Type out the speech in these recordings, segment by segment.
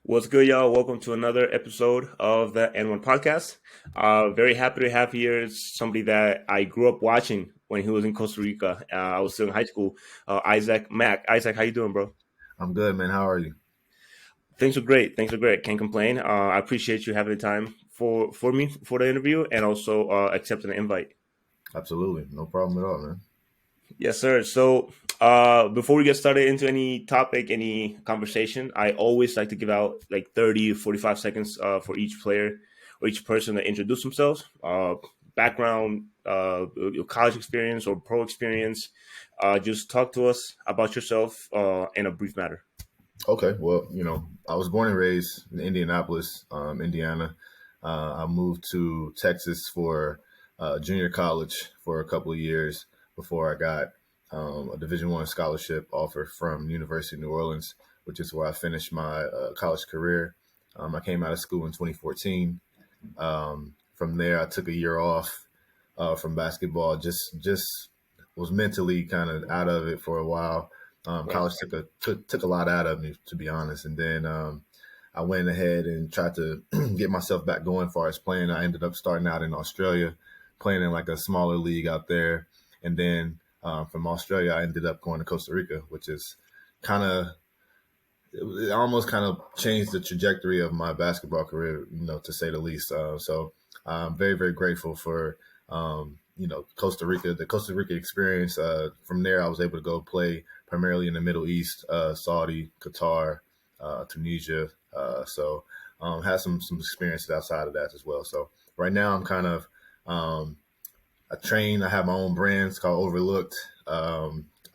What's good, y'all? Welcome to another episode of the N1 podcast. Very happy to have here somebody that I grew up watching when he was in Costa Rica. I was still in high school. Isaac Mack. Isaac, how you doing, bro? I'm good, man. How are you? Things are great. Things are great. Can't complain. I appreciate you having the time for me for the interview and also accepting the invite. Absolutely. No problem at all, man. Yes, sir. So, before we get started into any topic, any conversation, I always like to give out like 30 to 45 seconds for each player or each person to introduce themselves, background, your college experience or pro experience. Just talk to us about yourself in a brief matter. Okay. Well, I was born and raised in Indianapolis, Indiana. I moved to Texas for junior college for a couple of years before I got a Division I scholarship offer from University of New Orleans, which is where I finished my college career. I came out of school in 2014. From there, I took a year off from basketball. Just was mentally kind of out of it for a while. Right. College took a lot out of me, to be honest. And then I went ahead and tried to get myself back going as far as playing. I ended up starting out in Australia, playing in like a smaller league out there. And then from Australia, I ended up going to Costa Rica, which is kind of it almost kind of changed the trajectory of my basketball career, to say the least. So I'm very, very grateful for, Costa Rica, the Costa Rica experience. From there, I was able to go play primarily in the Middle East, Saudi, Qatar, Tunisia. Had some experiences outside of that as well. So right now, I'm kind of I have my own brands called Overlooked. I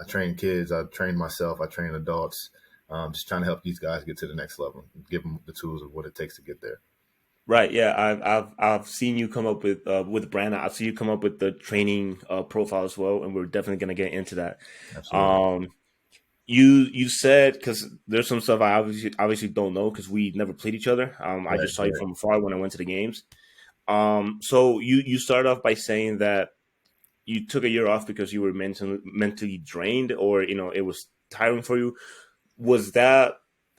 train kids, I train myself, I train adults. Just trying to help these guys get to the next level, give them the tools of what it takes to get there. Right. Yeah. I've seen you come up with Brandon. I've seen you come up with the training profile as well, and we're definitely gonna get into that. Absolutely. Um, you said because there's some stuff I obviously don't know because we never played each other. I Right, just saw you right. from afar when I went to the games. So you started off by saying that you took a year off because you were mentally drained, or it was tiring for you. Was that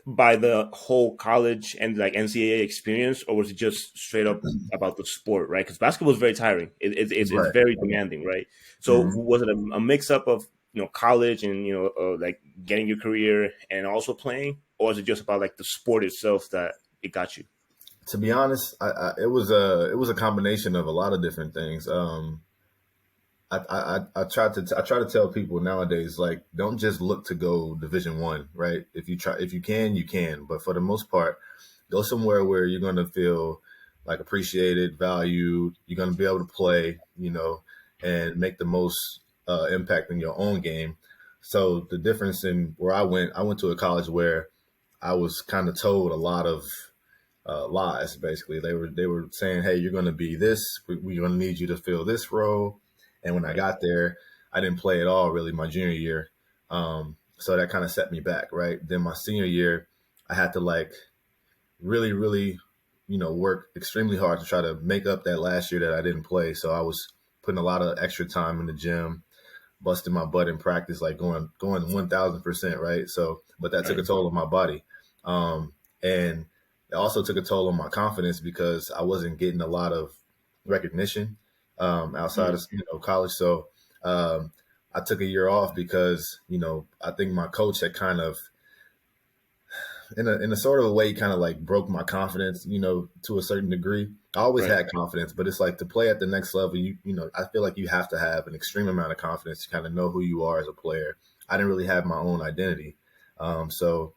by the whole college and like NCAA experience, or was it just straight up about the sport, right? Because basketball is very tiring. It's Right. very demanding, right? So Mhm. was it a mix up of college and like getting your career and also playing, or was it just about like the sport itself that it got you? To be honest, it was a combination of a lot of different things. I try to tell people nowadays, like, don't just look to go Division I, right? If you can, you can, but for the most part, go somewhere where you're going to feel like appreciated, valued. You're going to be able to play, and make the most impact in your own game. So the difference in where I went to a college where I was kind of told a lot of lies. Basically, they were saying, "Hey, you're going to be this. We're going to need you to fill this role." And when I Right. got there, I didn't play at all really my junior year. So that kind of set me back, right? Then my senior year, I had to like really, really, work extremely hard to try to make up that last year that I didn't play. So I was putting a lot of extra time in the gym, busting my butt in practice, like going 1,000%, right? So, but that took Right. a toll on my body, and it also took a toll on my confidence because I wasn't getting a lot of recognition outside Mm. of college. So I took a year off because I think my coach had kind of in a sort of a way kind of like broke my confidence, to a certain degree. I always Right. had confidence, but it's like to play at the next level, I feel like you have to have an extreme amount of confidence to kind of know who you are as a player. I didn't really have my own identity. So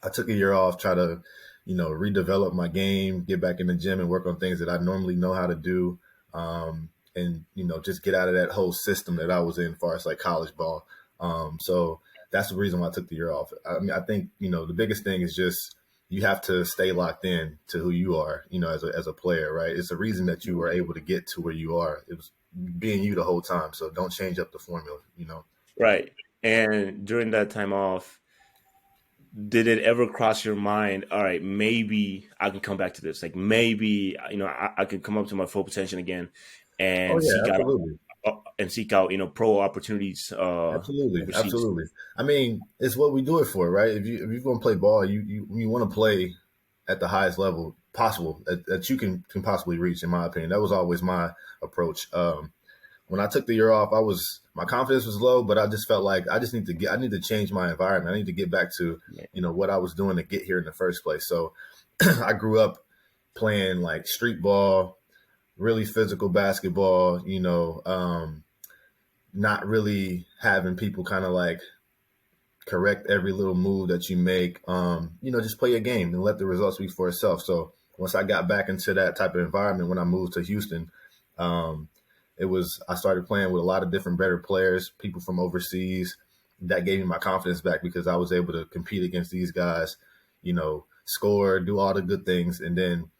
I took a year off, try to, redevelop my game, get back in the gym and work on things that I normally know how to do. And, just get out of that whole system that I was in as far as like college ball. So that's the reason why I took the year off. I mean, I think, the biggest thing is just you have to stay locked in to who you are, as a player, right? It's the reason that you were able to get to where you are. It was being you the whole time. So don't change up the formula. Right. And during that time off, did it ever cross your mind, all right, maybe I can come back to this, like maybe I can come up to my full potential again Oh and yeah, absolutely. seek out pro opportunities Absolutely, overseas? absolutely. I mean, it's what we do it for, right? If you're gonna play ball, you want to play. at the highest level possible that you can possibly reach. In my opinion, that was always my approach. When I took the year off, my confidence was low, but I just felt like I need to change my environment. I need to get back to, Yeah. what I was doing to get here in the first place. So I grew up playing like street ball, really physical basketball, not really having people kind of like correct every little move that you make. Just play your game and let the results speak for itself. So once I got back into that type of environment when I moved to Houston, um, I started playing with a lot of different better players, people from overseas. That gave me my confidence back because I was able to compete against these guys, score, do all the good things, and then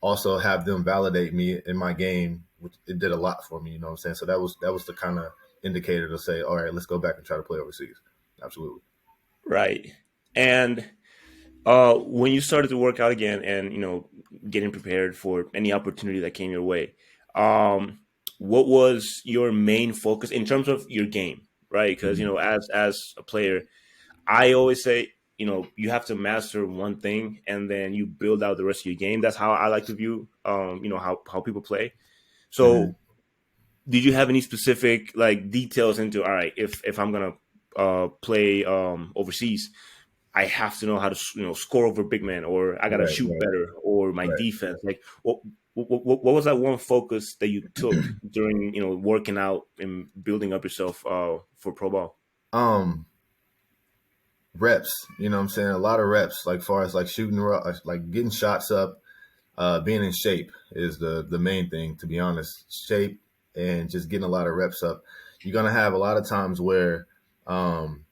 also have them validate me in my game, which it did a lot for me, you know what I'm saying? So that was the kind of indicator to say, all right, let's go back and try to play overseas. Absolutely. Right. And when you started to work out again and, getting prepared for any opportunity that came your way, what was your main focus in terms of your game, right? Because, Mhm. as a player, I always say, you have to master one thing and then you build out the rest of your game. That's how I like to view, how people play. Mhm. So did you have any specific like details into, all right, if I'm going to play overseas, I have to know how to score over big man, or I got to Right, shoot right, better, or my right. defense. Like, what was that one focus that you took during working out and building up yourself for pro ball? Um, Reps, you know what I'm saying? A lot of reps, like far as like shooting, like getting shots up, being in shape is the main thing, to be honest. Shape and just getting a lot of reps up. You're gonna have a lot of times where um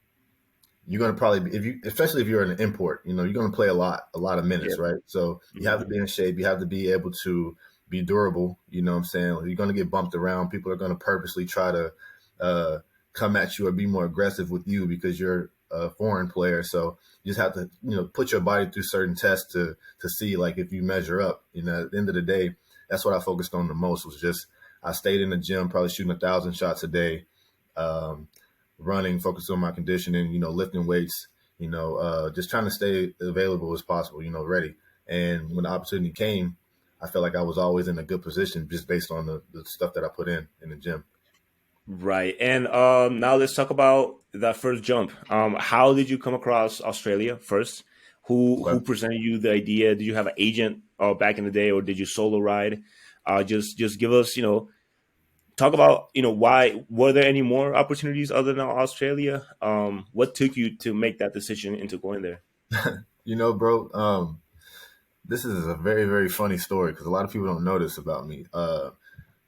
you're gonna probably especially if you're an import, you're gonna play a lot of Yeah. minutes, right? So you have to Hmm. be in shape, you have to be able to be durable, you know what I'm saying? You're gonna get bumped around. People are gonna purposely try to uh come at you or be more aggressive with you because you're a foreign player. So you just have to, put your body through certain tests to see like if you measure up. At the end of the day, that's what I focused on the most was just I stayed in the gym, probably shooting 1,000 shots a day. Um, Running, focus on my conditioning, lifting weights, just trying to stay available as possible, ready. And when the opportunity came, I felt like I was always in a good position just based on the stuff that I put in the gym. Right. And now let's talk about that first jump. How did you come across Australia first? Who Okay. presented you the idea? Did you have an agent back in the day, or did you solo ride? Just give us, talk about why were there any more opportunities other than Australia? What took you to make that decision into going there? Bro, this is a very, very funny story because a lot of people don't know this about me.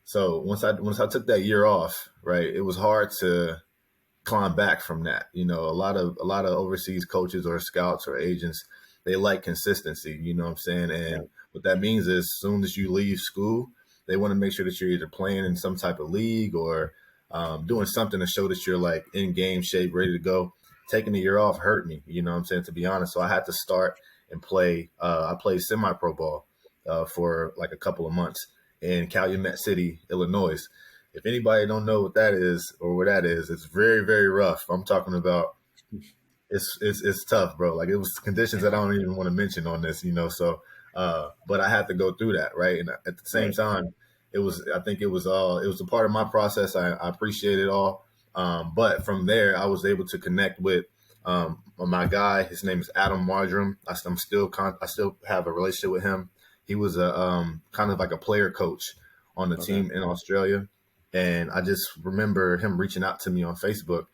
So once I took that year off, right, it was hard to climb back from that. A lot of overseas coaches or scouts or agents, they like consistency, you know what I'm saying? And Right. what that means is as soon as you leave school, they want to make sure that you're either playing in some type of league or doing something to show that you're like in game shape, ready to go. Taking a year off hurt me, you know what I'm saying, to be honest. So I had to start and play. I played semi pro ball for like a couple of months in Calumet City, Illinois. If anybody don't know what that is or where that is, it's very, very rough. I'm talking about it's tough, bro. Like it was conditions that I don't even want to mention on this, So, but I had to go through that, right? And at the same Right. time, I think it was a part of my process. I appreciate it all. But from there, I was able to connect with my guy. His name is Adam Marjoram. I still have a relationship with him. He was a kind of like a player coach on the Okay. team in Australia, and I just remember him reaching out to me on Facebook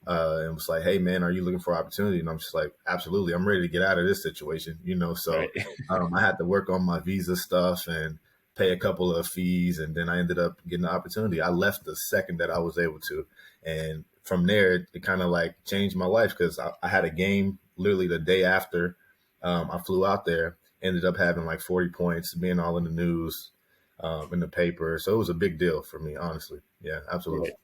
and was like, "Hey, man, are you looking for opportunity?" And I'm just like, "Absolutely, I'm ready to get out of this situation." Right. So I had to work on my visa stuff and pay a couple of fees, and then I ended up getting the opportunity. I left the second that I was able to, and from there, it kind of like changed my life because I had a game literally the day after I flew out there. Ended up having like 40 points, being all in the news, in the paper. So it was a big deal for me, honestly. Yeah, absolutely. Right.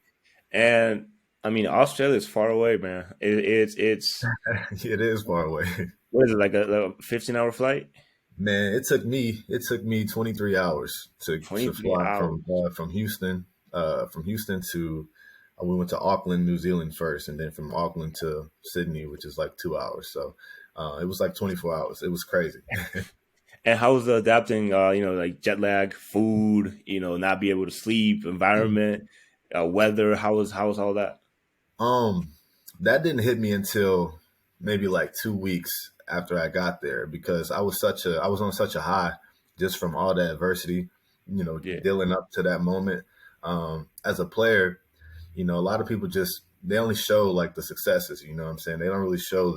And I mean, Australia is far away, man. It's It is far away. what is it, like a 15-hour flight? Man, it took me 23 hours to 23 fly hours. from Houston to we went to Auckland, New Zealand first, and then from Auckland to Sydney, which is like 2 hours. So It was like 24 hours. It was crazy. And how was the adapting? Like jet lag, food. Not be able to sleep, environment, weather. How was all that? Um, that didn't hit me until maybe like 2 weeks after I got there because I was on such a high just from all the adversity, Yeah, dealing up to that moment. As a player, a lot of people just they only show like the successes, you know what I'm saying? They don't really show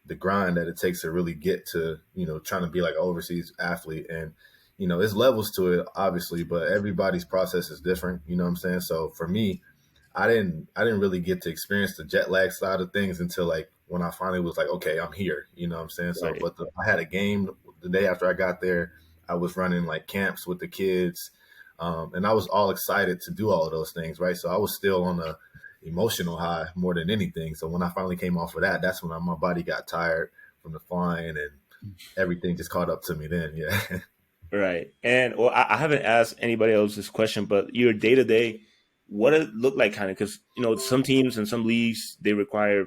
the grind that it takes to really get to, trying to be like an overseas athlete. And, there's levels to it, obviously, but everybody's process is different, you know what I'm saying? So for me, I didn't really get to experience the jet lag side of things until like when I finally was like, okay, I'm here. You know what I'm saying? So, right. but I had a game the day after I got there. I was running like camps with the kids, and I was all excited to do all of those things, right? So I was still on a emotional high more than anything. So when I finally came off of that, that's when my body got tired from the flying and everything just caught up to me. Then, yeah. Right. And well, I haven't asked anybody else this question, but your day to day, what it look like, kind of, because some teams and some leagues they require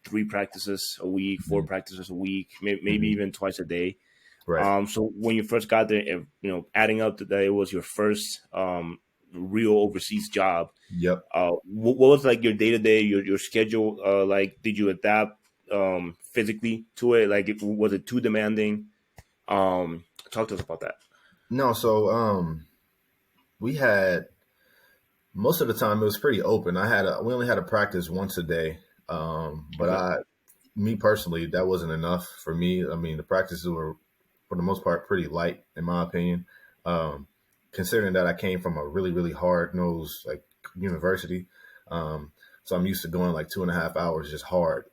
3 practices a week, 4 practices a week, maybe Mhm. even twice a day. Right. So when you first got there, adding up to that, it was your first real overseas job. Yep. What was like your day to day, your schedule? Like, did you adapt physically to it? Like, was it too demanding? Talk to us about that. No, so we had most of the time it was pretty open. We only had a practice once a day, but Okay. me personally, that wasn't enough for me. I mean, the practices were for the most part pretty light, in my opinion. Um, Considering that I came from a really really hard nosed like university, so I'm used to going like 2.5 hours just hard,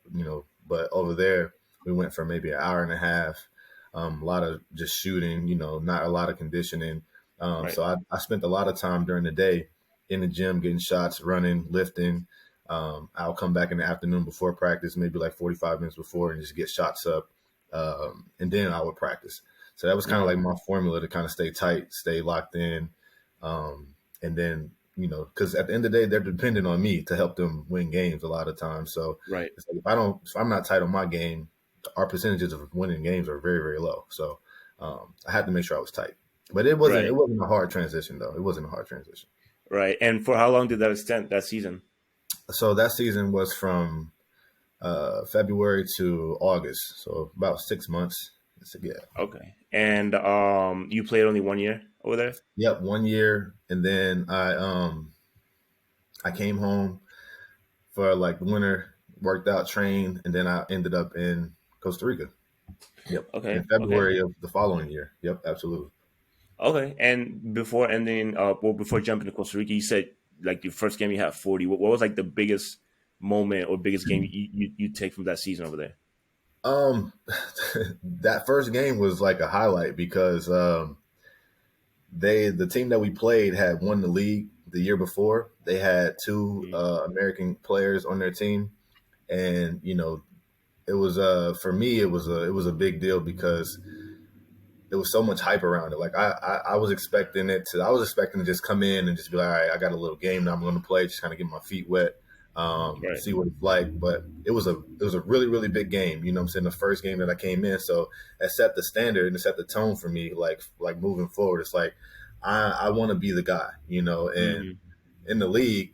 But over there, we went for maybe an hour and a half. A lot of just shooting, not a lot of conditioning. Right. So I spent a lot of time during the day in the gym getting shots, running, lifting. I'll come back in the afternoon before practice, maybe like 45 minutes before, and just get shots up. And then I would practice. So that was kind of Hmm. like my formula to kind of stay tight, stay locked in. And then, because at the end of the day, they're dependent on me to help them win games a lot of times. So Right. it's like if I'm not tight on my game, our percentages of winning games are very, very low. So I had to make sure I was tight. But it Right. wasn't a hard transition though. It wasn't a hard transition. Right. And for how long did that extend that season? So that season was from February to August, so about 6 months. So, yeah, Okay. And you played only 1 year over there? yep, 1 year, and then I came home for like the winter, worked out, trained, and then I ended up in Costa Rica. Yep, in Okay. Okay. February of the following year. Yep, absolutely. Okay. And before ending, before jumping to Costa Rica, you said like your first game you had 40. What was like the biggest moment or biggest game you take from that season over there? Um, that first game was like a highlight because the team that we played had won the league the year before. They had two Mm. American players on their team, and it was for me it was a big deal because there was so much hype around it. Like I was expecting I was expecting to just come in and just be like, all right, I got a little game now I'm going to play, just kind of get my feet wet, Right. see what it's like. But it was a really really big game. You know what I'm saying? The first game that I came in, so it set the standard and it set the tone for me. Like moving forward, it's like I want to be the guy. And Hmm. in the league.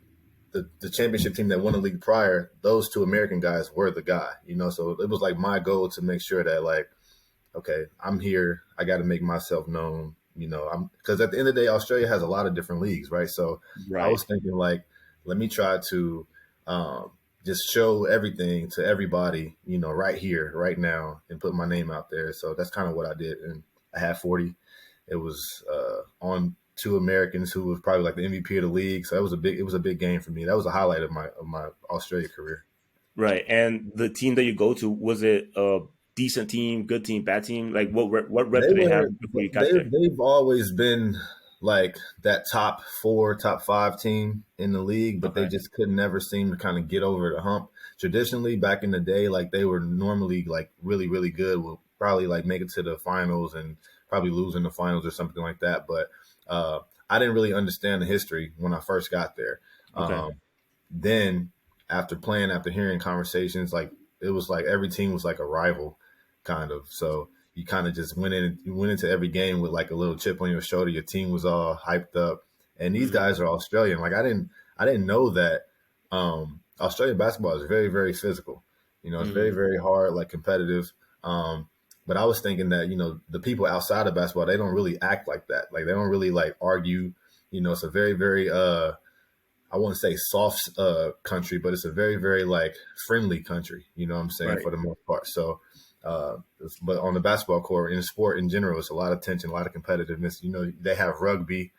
The championship team that won the league prior, those two American guys were the guy, so it was like my goal to make sure that like okay, I'm here. I got to make myself known. I'm because at the end of the day, Australia has a lot of different leagues, right? So I Right. was thinking like, let me try to um, just show everything to everybody, right here, right now, and put my name out there. So that's kind of what I did, and I had 40. It was on two Americans who was probably like the MVP of the league. So it was a big game for me. That was a highlight of my Australia career. Right. And the team that you go to, was it a decent team, good team, bad team? Like what rep They do they have were before you got there? they've always been like that top four, top five team in the league, but they Okay. just could never seem to kind of get over the hump. Traditionally, back in the day, like they were normally like really, really good. Will probably like make it to the finals and probably lose in the finals or something like that. But uh, I didn't really understand the history when I first got there. Okay. Um, then after hearing conversations, like it was like every team was like a rival, kind of. So you kind of just you went into every game with like a little chip on your shoulder. Your team was all hyped up, and these Hmm. guys are Australian. Like I didn't know that Australian basketball is very, very physical. You know, it's very, Hmm. very hard, like competitive. But I was thinking that, the people outside of basketball, they don't really act like that. Like they don't really like argue. You know, it's a very, very I want to say soft country, but it's a very, very like friendly country. You know what I'm saying, Right. for the most part. So, but on the basketball court, in sport in general, it's a lot of tension, a lot of competitiveness. You know, they have rugby,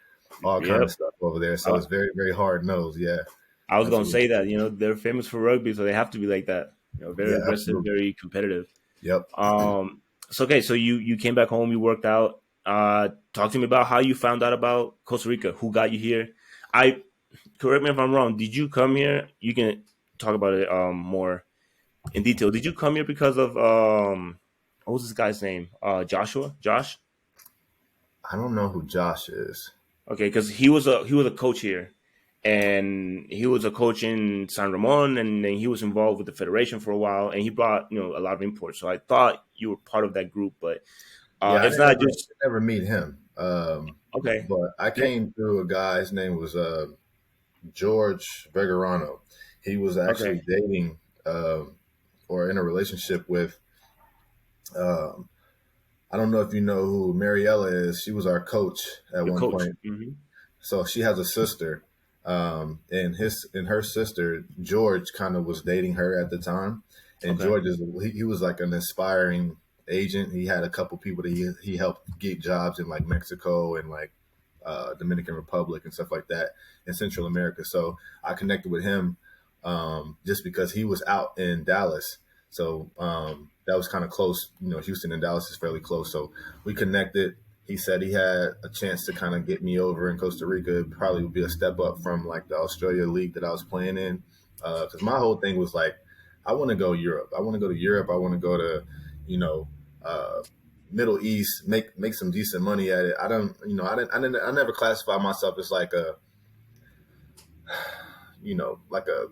all kind of Yep. stuff over there. So Uh, it's very, very hard nosed. Yeah, I was gonna absolutely. say that they're famous for rugby, so they have to be like that. Very Yeah, aggressive, absolutely. very competitive. Yep. So okay, so you came back home, you worked out. Talk to me about how you found out about Costa Rica. Who got you here? I Correct me if I'm wrong. Did you come here? You can talk about it more in detail. Did you come here because of what was this guy's name? Joshua? Josh? I don't know who Josh is. Okay, because he was a coach here, and he was a coach in San Ramon, and then he was involved with the federation for a while, and he brought a lot of imports. So I thought you were part of that group, but Yeah, it's not just never meet him. okay. But I Yeah, came through a guy. His name was George Bergerano. He was okay, actually dating or in a relationship with. Um, I don't know if you know who Mariella is. She was our coach at your one coach. point. So she has a sister, and her sister George kind of was dating her at the time. And Okay, George he was like an inspiring agent. He had a couple people that he helped get jobs in like Mexico and like Dominican Republic and stuff like that in Central America. So I connected with him just because he was out in Dallas. So that was kind of close. You know, Houston and Dallas is fairly close. So we connected. He said he had a chance to kind of get me over in Costa Rica. It probably would be a step up from like the Australia league that I was playing in. Because my whole thing was like, I want to go Europe. I want to go to Europe. I want to go to, you know, uh, Middle East, make some decent money at it. I don't, I never classify myself as like a, like a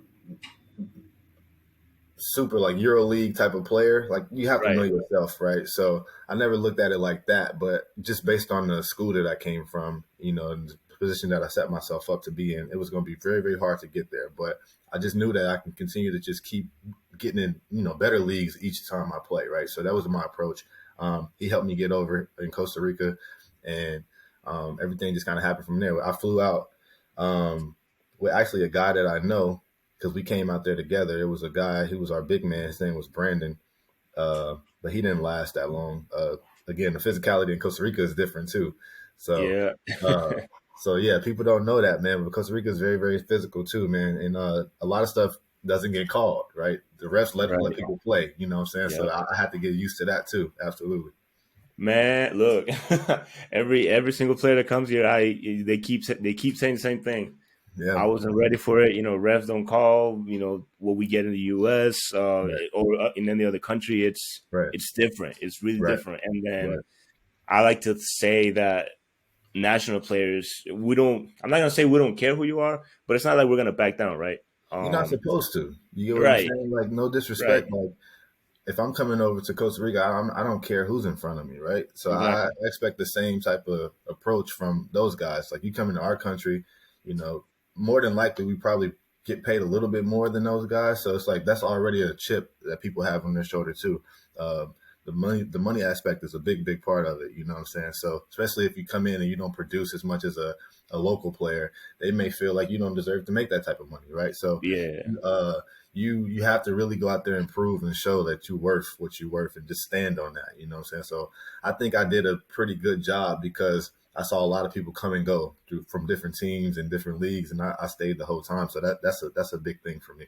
super like Euro League type of player. Like you have to know right. yourself, right? So I never looked at it like that, but just based on the school that I came from, and the position that I set myself up to be in, it was going to be very, very hard to get there. But I just knew that I can continue to just keep getting in, better leagues each time I play, right? So that was my approach. He helped me get over in Costa Rica, and everything just kind of happened from there. I flew out with actually a guy that I know because we came out there together. It was a guy, he was our big man. His name was Brandon, but he didn't last that long. Again, the physicality in Costa Rica is different too. So, Yeah, uh, so yeah, people don't know that, man. But Costa Rica is very, very physical too, man. And a lot of stuff doesn't get called, right? The refs let right. people play. You know what I'm saying? So Yeah, I had to get used to that too. Absolutely. man. Look, every single player that comes here, they keep saying the same thing. Yeah. I wasn't ready for it. Refs don't call. What we get in the U.S. Right. Or in any other country, Right. it's different. It's really Right. different. And then Right. I like to say that national players, we don't. I'm not gonna say we don't care who you are, but it's not like we're gonna back down, right? You're not Um, supposed to. You get what I'm right, saying? Like, no right, disrespect. Like, if I'm coming over to Costa Rica, I don't care who's in front of me, right? So I exactly. expect the same type of approach from those guys. Like you come into our country, you know, more than likely we probably get paid a little bit more than those guys. So it's like that's already a chip that people have on their shoulder too. Uh, the money aspect is a big, big part of it. You know what I'm saying? So especially if you come in and you don't produce as much as a local player, they may feel like you don't deserve to make that type of money, right? So Yeah, uh, you have to really go out there and prove and show that you're worth what you're worth and just stand on that. You know what I'm saying? So I think I did a pretty good job because I saw a lot of people come and go from different teams and different leagues, and I stayed the whole time. So that's a big thing for me.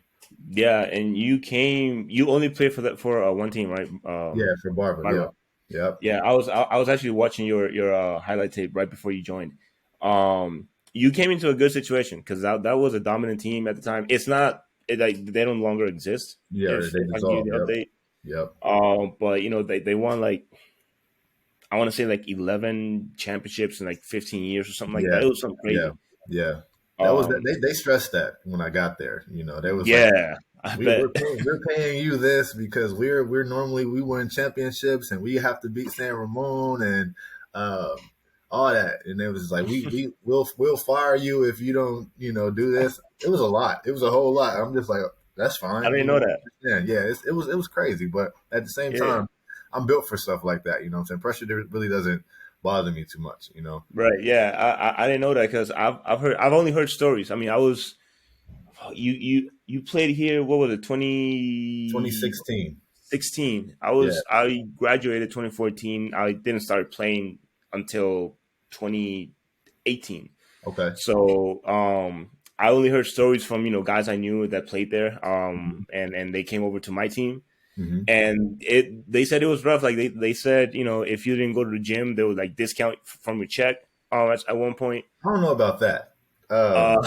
yeah. And you only played for one team, right? Yeah, for Barber. Barba. Yep. Yep. Yeah, I was actually watching your highlight tape right before you joined. You came into a good situation because that was a dominant team at the time. It's not like they no longer exist. Yeah. They If I can give you dissolved. the Yep. update, Yep. but they won like I want to say like 11 championships in like 15 years or something like Yeah. that. It was something Yeah. crazy. Yeah. That was that. Um, They stressed that when I got there. You know, they was like, yeah, I We, bet. we're paying you this because we're normally we win championships and we have to beat San Ramon and all that. And it was like we'll fire you if you don't do this. It was a lot. It was a whole lot. I'm just like that's I fine. didn't know that. Yeah. It was crazy, but at the same Yeah. time, I'm built for stuff like that. What I'm saying? Pressure really doesn't bother me too much. Right. Yeah. I didn't know that because I've only heard stories. I mean, I was you played here. What was it? 2016. 2016. Yeah. I graduated 2014. I didn't start playing until 2018. Okay. So I only heard stories from guys I knew that played there. Mm-hmm. And they came over to my team, Mm-hmm. and they said it was rough. Like they said, if you didn't go to the gym, they would like discount from your check. At one point. I don't know about that. Uh,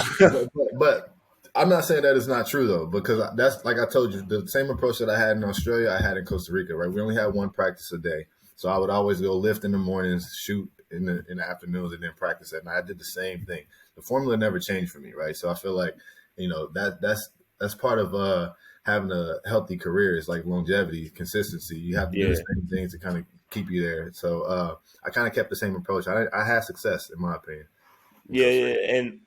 But I'm not saying that it's not true though, because that's like I told you, the same approach that I had in Australia, I had in Costa Rica. Right, we only had one practice a day, so I would always go lift in the mornings, shoot in the afternoons, and then practice at night. I did the same thing. The formula never changed for me, right? So I feel like that's part of having a healthy career. It's like longevity, consistency. You have to do yeah, the same things to kind of keep you there. So I kind of kept the same approach. I had success, in my opinion, in yeah, Costa yeah, Rica.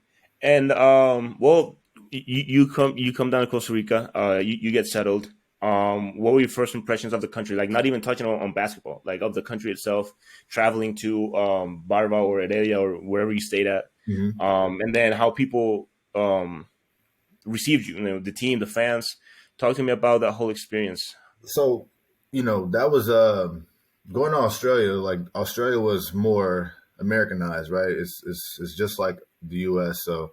and well, you come down to Costa Rica. You get settled. What were your first impressions of the country? Like, not even touching on basketball, like of the country itself. Traveling to Barba or Heredia or wherever you stayed at, Mhm. and then how people received you. The team, the fans. Talk to me about that whole experience. So, that was going to Australia. Like Australia was more Americanized, right? It's just like the U.S. So,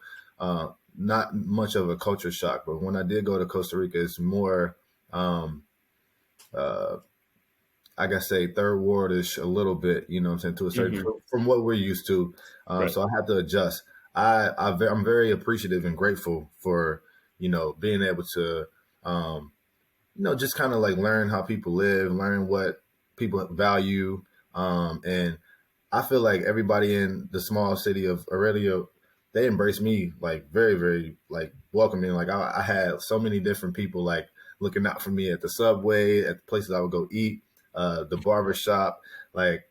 not much of a culture shock. But when I did go to Costa Rica, it's more, um, uh, I gotta say, third worldish a little bit. You know what I'm saying, to a certain Hmm. from what we're used to. Right. So I had to adjust. I'm very appreciative and grateful for being able to. Um, just kind of like learn how people live, learn what people value. And I feel like everybody in the small city of Aurelia, they embraced me like very, very like welcoming. Like I had so many different people like looking out for me at the subway, at the places I would go eat, the barber shop, like,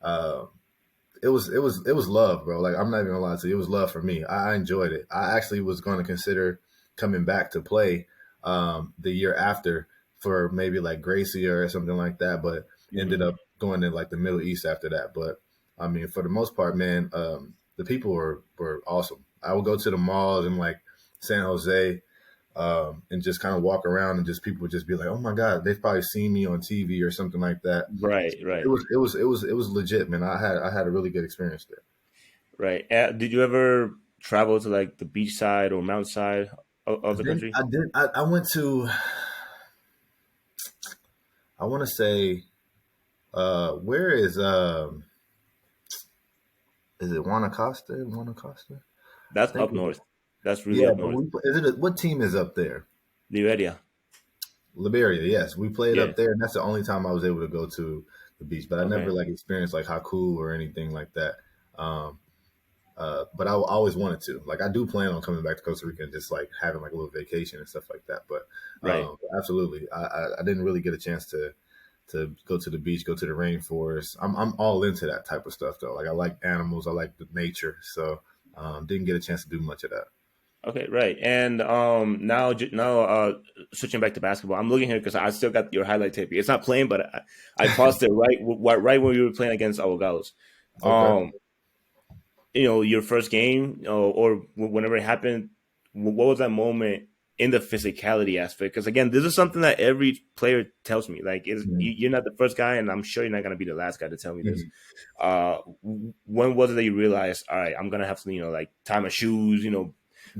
uh, it was love, bro. Like I'm not even gonna lie to you, it was love for me. I enjoyed it. I actually was going to consider coming back to play the year after for maybe like Gracie or something like that, but ended Hmm. up going to like the Middle East after that. But I mean, for the most part, man, the people were awesome. I would go to the malls in like San Jose, and just kind of walk around and just people would just be like, "Oh my God, they've probably seen me on TV or something like that." Right. It Right. was it was it was it was legit, man. I had a really good experience there. Right. Did you ever travel to like the beach side or mountain side of the country? I went to, I want to say, where is it Guanacaste? Guanacaste? I That's think up north. That's really yeah, up but north. what team is up there? Liberia. Liberia, yes. We played Yeah. up there, and that's the only time I was able to go to the beach. But I never Okay. like experienced like Haku or anything like that. Um, but I always wanted to. Like I do plan on coming back to Costa Rica and just like having like a little vacation and stuff like that. But Right. absolutely, I didn't really get a chance to go to the beach, go to the rainforest. I'm all into that type of stuff though. Like I like animals, I like the nature. So didn't get a chance to do much of that. Okay. Right. And now switching back to basketball, I'm looking here because I still got your highlight tape. It's not playing, but I paused it right when you were playing against Abogados. Okay. Um, your first game or whenever it happened, what was that moment in the physicality aspect? Because again, this is something that every player tells me. Like, Mhm. you're not the first guy, and I'm sure you're not gonna be the last guy to tell me this. Mhm. Uh, when was it that you realized, all right, I'm gonna have to, like tie my shoes,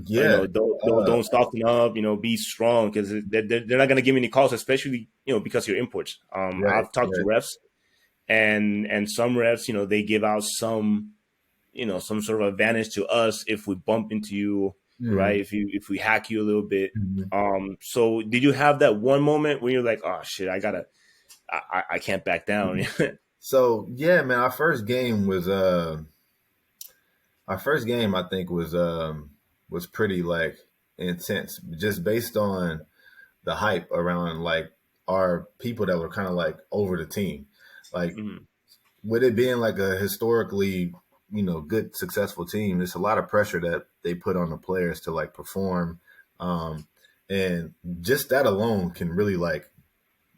Yeah. Uh, don't soften up, be strong because they're not gonna give me any calls, especially because you're imports. right. I've talked to Right. refs, and some refs, they give out some sort of advantage to us if we bump into you, right? Mhm. If we hack you a little bit. Mhm. So did you have that one moment when you're like, oh shit, I can't back down? So yeah, man, our first game I think was pretty like intense, just based on the hype around like our people that were kind of like over the team. Like Mhm. with it being like a historically, good successful team, there's a lot of pressure that they put on the players to like perform. Um, and just that alone can really like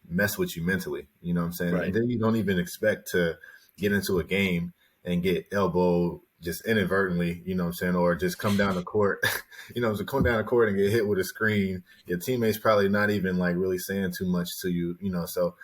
mess with you mentally. You know what I'm saying? And Right. then you don't even expect to get into a game and get elbowed just inadvertently, you know what I'm saying, or just come down the court, to come down the court and get hit with a screen. Your teammates probably not even like really saying too much to you, So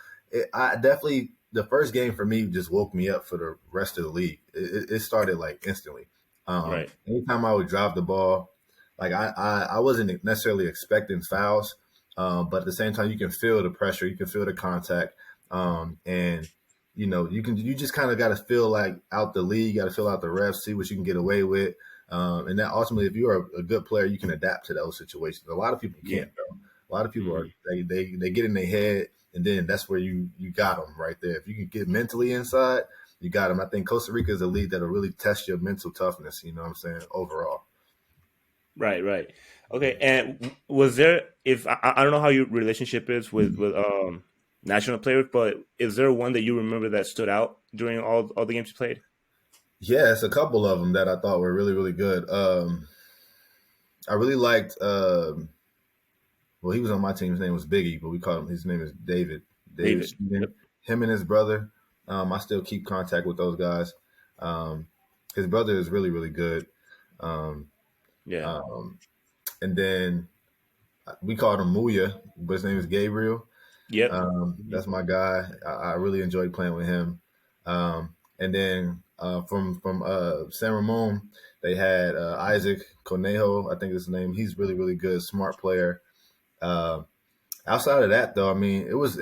I definitely the first game for me just woke me up for the rest of the league. It started like instantly. Right. Anytime I would drive the ball, like I wasn't necessarily expecting fouls, but at the same time, you can feel the pressure, you can feel the contact, and you just kind of got to feel like out the league, got to feel out the refs, see what you can get away with, and that ultimately, if you are a good player, you can adapt to those situations. A lot of people Yeah. can't, though. A lot of people are Mhm. they get in their head, and then that's where you got them right there. If you can get mentally inside, you got them. I think Costa Rica is a league that'll really test your mental toughness. You know what I'm saying? Overall. Right. Right. Okay. And was there, if I don't know how your relationship is with national players, but is there one that you remember that stood out during all the games you played? Yeah, it's a couple of them that I thought were really, really good. I really liked. Well, he was on my team. His name was Biggie, but we called him. His name is David. David David. Sheehan. Yep. Him and his brother. I still keep contact with those guys. Um, his brother is really, really good. Um, Yeah. um, and then we called him Muya, but his name is Gabriel. Yep. Mhm. That's my guy. I really enjoyed playing with him. And then from San Ramon, they had Isaac Conejo. I think is his name. He's really really good, smart player. Uh, Outside of that, though, I mean, it was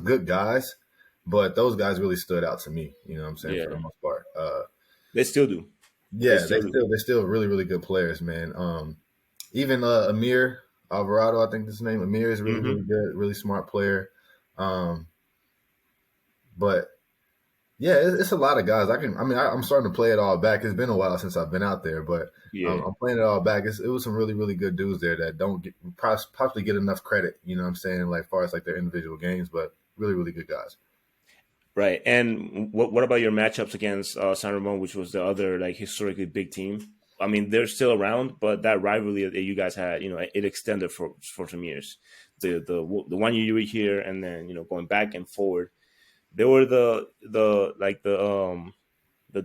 good guys, but those guys really stood out to me. You know what I'm saying, for the Yeah. most part. They still do. They Yeah, still do. they're still really really good players, man. Even Amir Alvarado, I think his name. Amir is really really Hmm. good, really smart player. Um, but yeah, it's a lot of guys. I'm starting to play it all back. It's been a while since I've been out there, but Yeah. I'm playing it all back. It was some really, really good dudes there that don't possibly get enough credit. You know what I'm saying? Like, far as like their individual games, but really, really good guys. Right. And what about your matchups against San Ramon, which was the other like historically big team? I mean, they're still around, but that rivalry that you guys had, it extended for some years. The one year you were here, and then going back and forward, they were the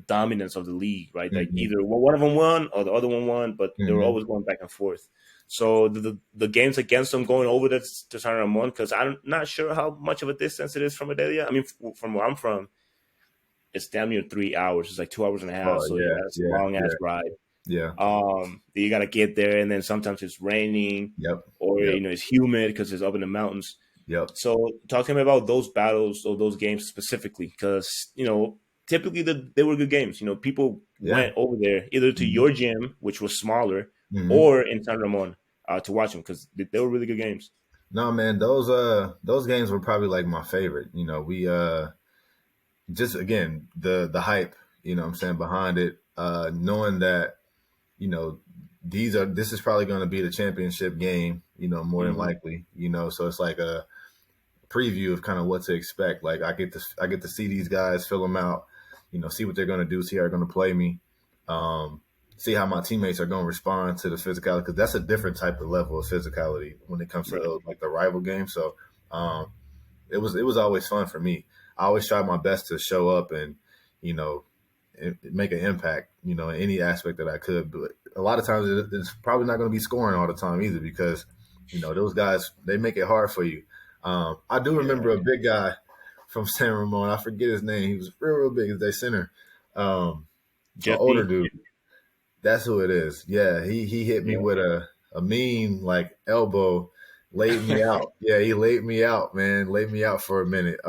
dominance of the league, right? Like Hmm. either one of them won or the other one won, but they were Hmm. always going back and forth. So the games against them going over to San Ramon, because I'm not sure how much of a distance it is from Adelia. I mean, from where I'm from, it's damn near 3 hours. It's like 2 hours and a half. Oh So yeah, that's a yeah, long ass yeah, ride. yeah. You got to get there, and then sometimes it's raining Yep, or yep, it's humid because it's up in the mountains. yep. So talk to me about those battles or those games specifically, because typically they were good games. People Yeah. went over there either to Hmm. your gym, which was smaller, Hmm. or in San Ramon to watch them because they were really good games. No, man, those games were probably like my favorite. We just again the hype. You know what I'm saying, behind it, knowing that you know, this is probably going to be the championship game, more than Hmm. likely, so it's like a preview of kind of what to expect. Like I get to see these guys, fill them out, see what they're going to do, see how they're going to play me, um, see how my teammates are going to respond to the physicality, because that's a different type of level of physicality when it comes to Right, those, like the rival games. So um, it was always fun for me. I always tried my best to show up and you know make an impact, in any aspect that I could. But a lot of times it's probably not going to be scoring all the time either, because those guys, they make it hard for you. I do yeah, remember a big guy from San Ramon. I forget his name. He was real, real big as their center. An older Jeffy. dude. That's who it is. Yeah, he hit me Yeah. with a mean like elbow, laid me out. Yeah, he laid me out, man. Laid me out for a minute.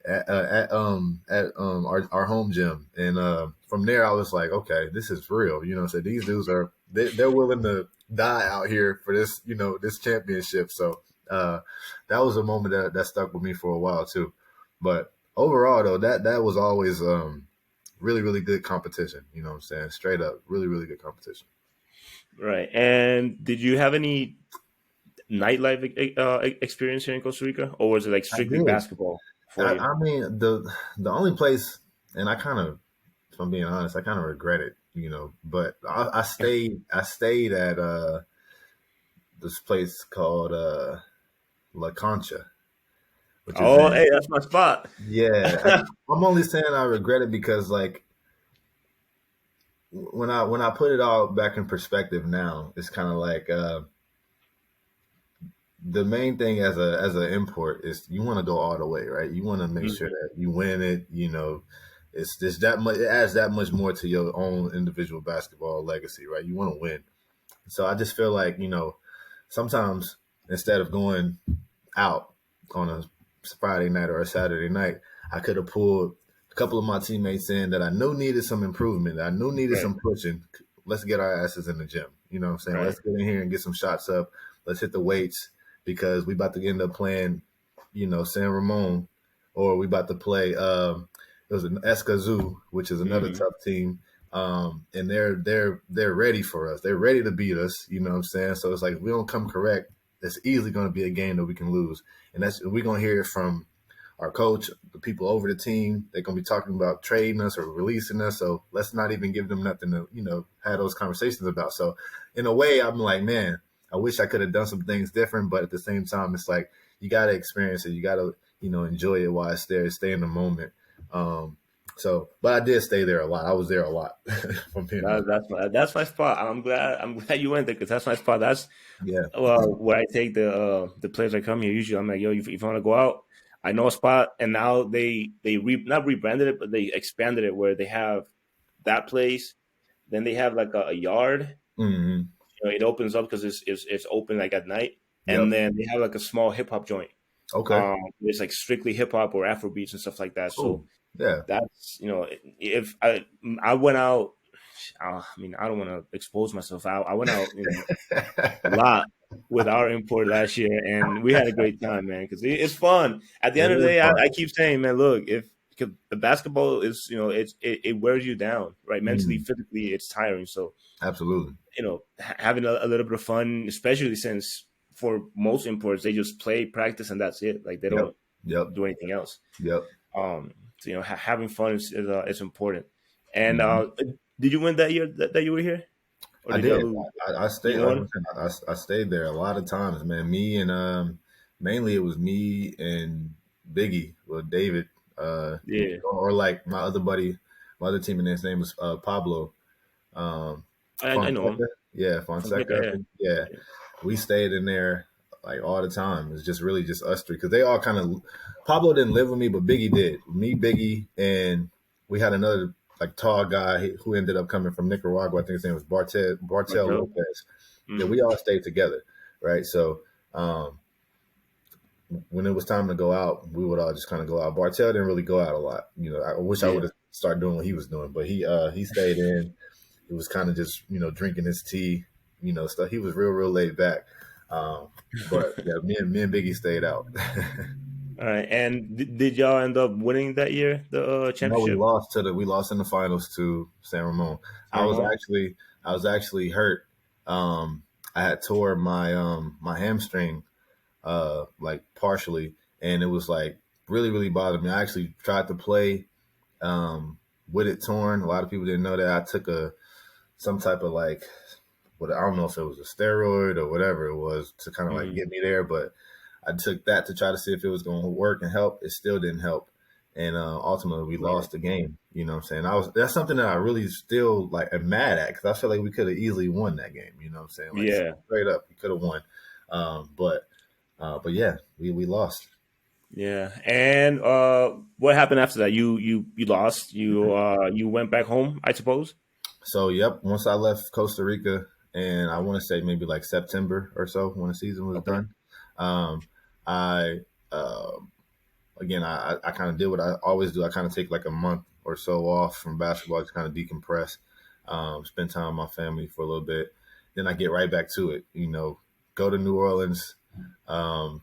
At our home gym, and from there I was like, okay, this is real. So these dudes they're willing to die out here for this, this championship. So that was a moment that stuck with me for a while too. But overall, though, that was always really really good competition. You know what I'm saying? Straight up, really really good competition. Right. And did you have any? nightlife experience here in Costa Rica, or was it like I strictly did. basketball for you? I mean, the only place, and I kind of, if I'm being honest, I kind of regret it, But I stayed at this place called La Concha, which is Oh, in hey, that's my spot. yeah. I'm only saying I regret it because like when I put it all back in perspective now, it's kind of like the main thing as an import is you want to go all the way, right? You want to make sure Mhm. that you win it. It's just that much. It adds that much more to your own individual basketball legacy, right? You want to win. So I just feel like sometimes instead of going out on a Friday night or a Saturday night, I could have pulled a couple of my teammates in that I knew needed some improvement, that I knew needed Right, some pushing. Let's get our asses in the gym. You know what I'm saying? right. Let's get in here and get some shots up. Let's hit the weights because we about to end up playing, San Ramon, or we about to play. It was an Escazú, which is another Hmm. tough team. And they're ready for us. They're ready to beat us. You know what I'm saying? So it's like if we don't come correct, it's easily going to be a game that we can lose. And we're going to hear it from our coach, the people over the team. They're going to be talking about trading us or releasing us. So let's not even give them nothing to have those conversations about. So in a way, I'm like, man, I wish I could have done some things different, but at the same time, it's like you got to experience it. You got to enjoy it while it's there. Stay in the moment. Um, but I did stay there a lot. I was there a lot. From being honest. That's my spot. I'm glad you went there because that's my spot. That's Yeah. where I take the players that come here. Usually, I'm like, yo, if you want to go out, I know a spot. And now they not rebranded it, but they expanded it where they have that place. Then they have like a yard. Hmm. It opens up because it's open like at night, and Yep. then they have like a small hip hop joint. Okay. It's like strictly hip hop or Afro beats and stuff like that. Cool. So Yeah. that's if I went out, I mean, I don't want to expose myself. I went out, a lot with our import last year, and we had a great time, man. Because it's fun. At the It end of the is day, fun. I keep saying, man, look, if because the basketball is, it wears you down, right? Mentally, Mm, physically, it's tiring. So absolutely. having a little bit of fun, especially since for most imports they just play, practice, and that's it. Like they Yep. don't Yep. do anything else. Yep. So having fun is important. And Hmm. did you win that year that you were here, or I did y'all did. lose? I stayed. You Like I won. said, I stayed there a lot of times, man. Me and mainly it was me and Biggie, well, David, Yeah, or like my other buddy, my other teammate. His name was Pablo um, I know him. Fonseca. Yeah, Okay, Fonseca. I yeah. think. Yeah, we stayed in there like all the time. It's just really just us three because they all kind of. Pablo didn't live with me, but Biggie did. Me, Biggie, and we had another like tall guy who ended up coming from Nicaragua. I think his name was Bartel Martel. Lopez. Yeah, we Mm, all stayed together, right? So um, when it was time to go out, we would all just kind of go out. Bartel didn't really go out a lot. I wish I would yeah. have started doing what he was doing, but he stayed in. It was kind of just drinking his tea, stuff. He was real laid back. But yeah, me and Biggie stayed out. All right. And did y'all end up winning that year the No, championship? we lost in the finals to San Ramon. I San was Ramon? actually I was actually hurt. Um, I had tore my hamstring like partially, and it was like really bothered me. I actually tried to play um, with it torn. A lot of people didn't know that I took some type of like what I don't know if it was a steroid or whatever it was to kind of like Mm, get me there, but I took that to try to see if it was going to work and help. It still didn't help, and ultimately we yeah. lost the game. You know what I'm saying? That's something that I really still like am mad at because I feel like we could have easily won that game. You know what I'm saying? Like Yeah. straight up, we could have won. But yeah, we lost. Yeah. And what happened after that? You lost. You went back home, I suppose. So yep, once I left Costa Rica, and I want to say maybe like September or so when the season was Okay. done, um, I uh, again I kind of did what I always do. I kind of take like a month or so off from basketball to kind of decompress, spend time with my family for a little bit. Then I get right back to it. Go to New Orleans,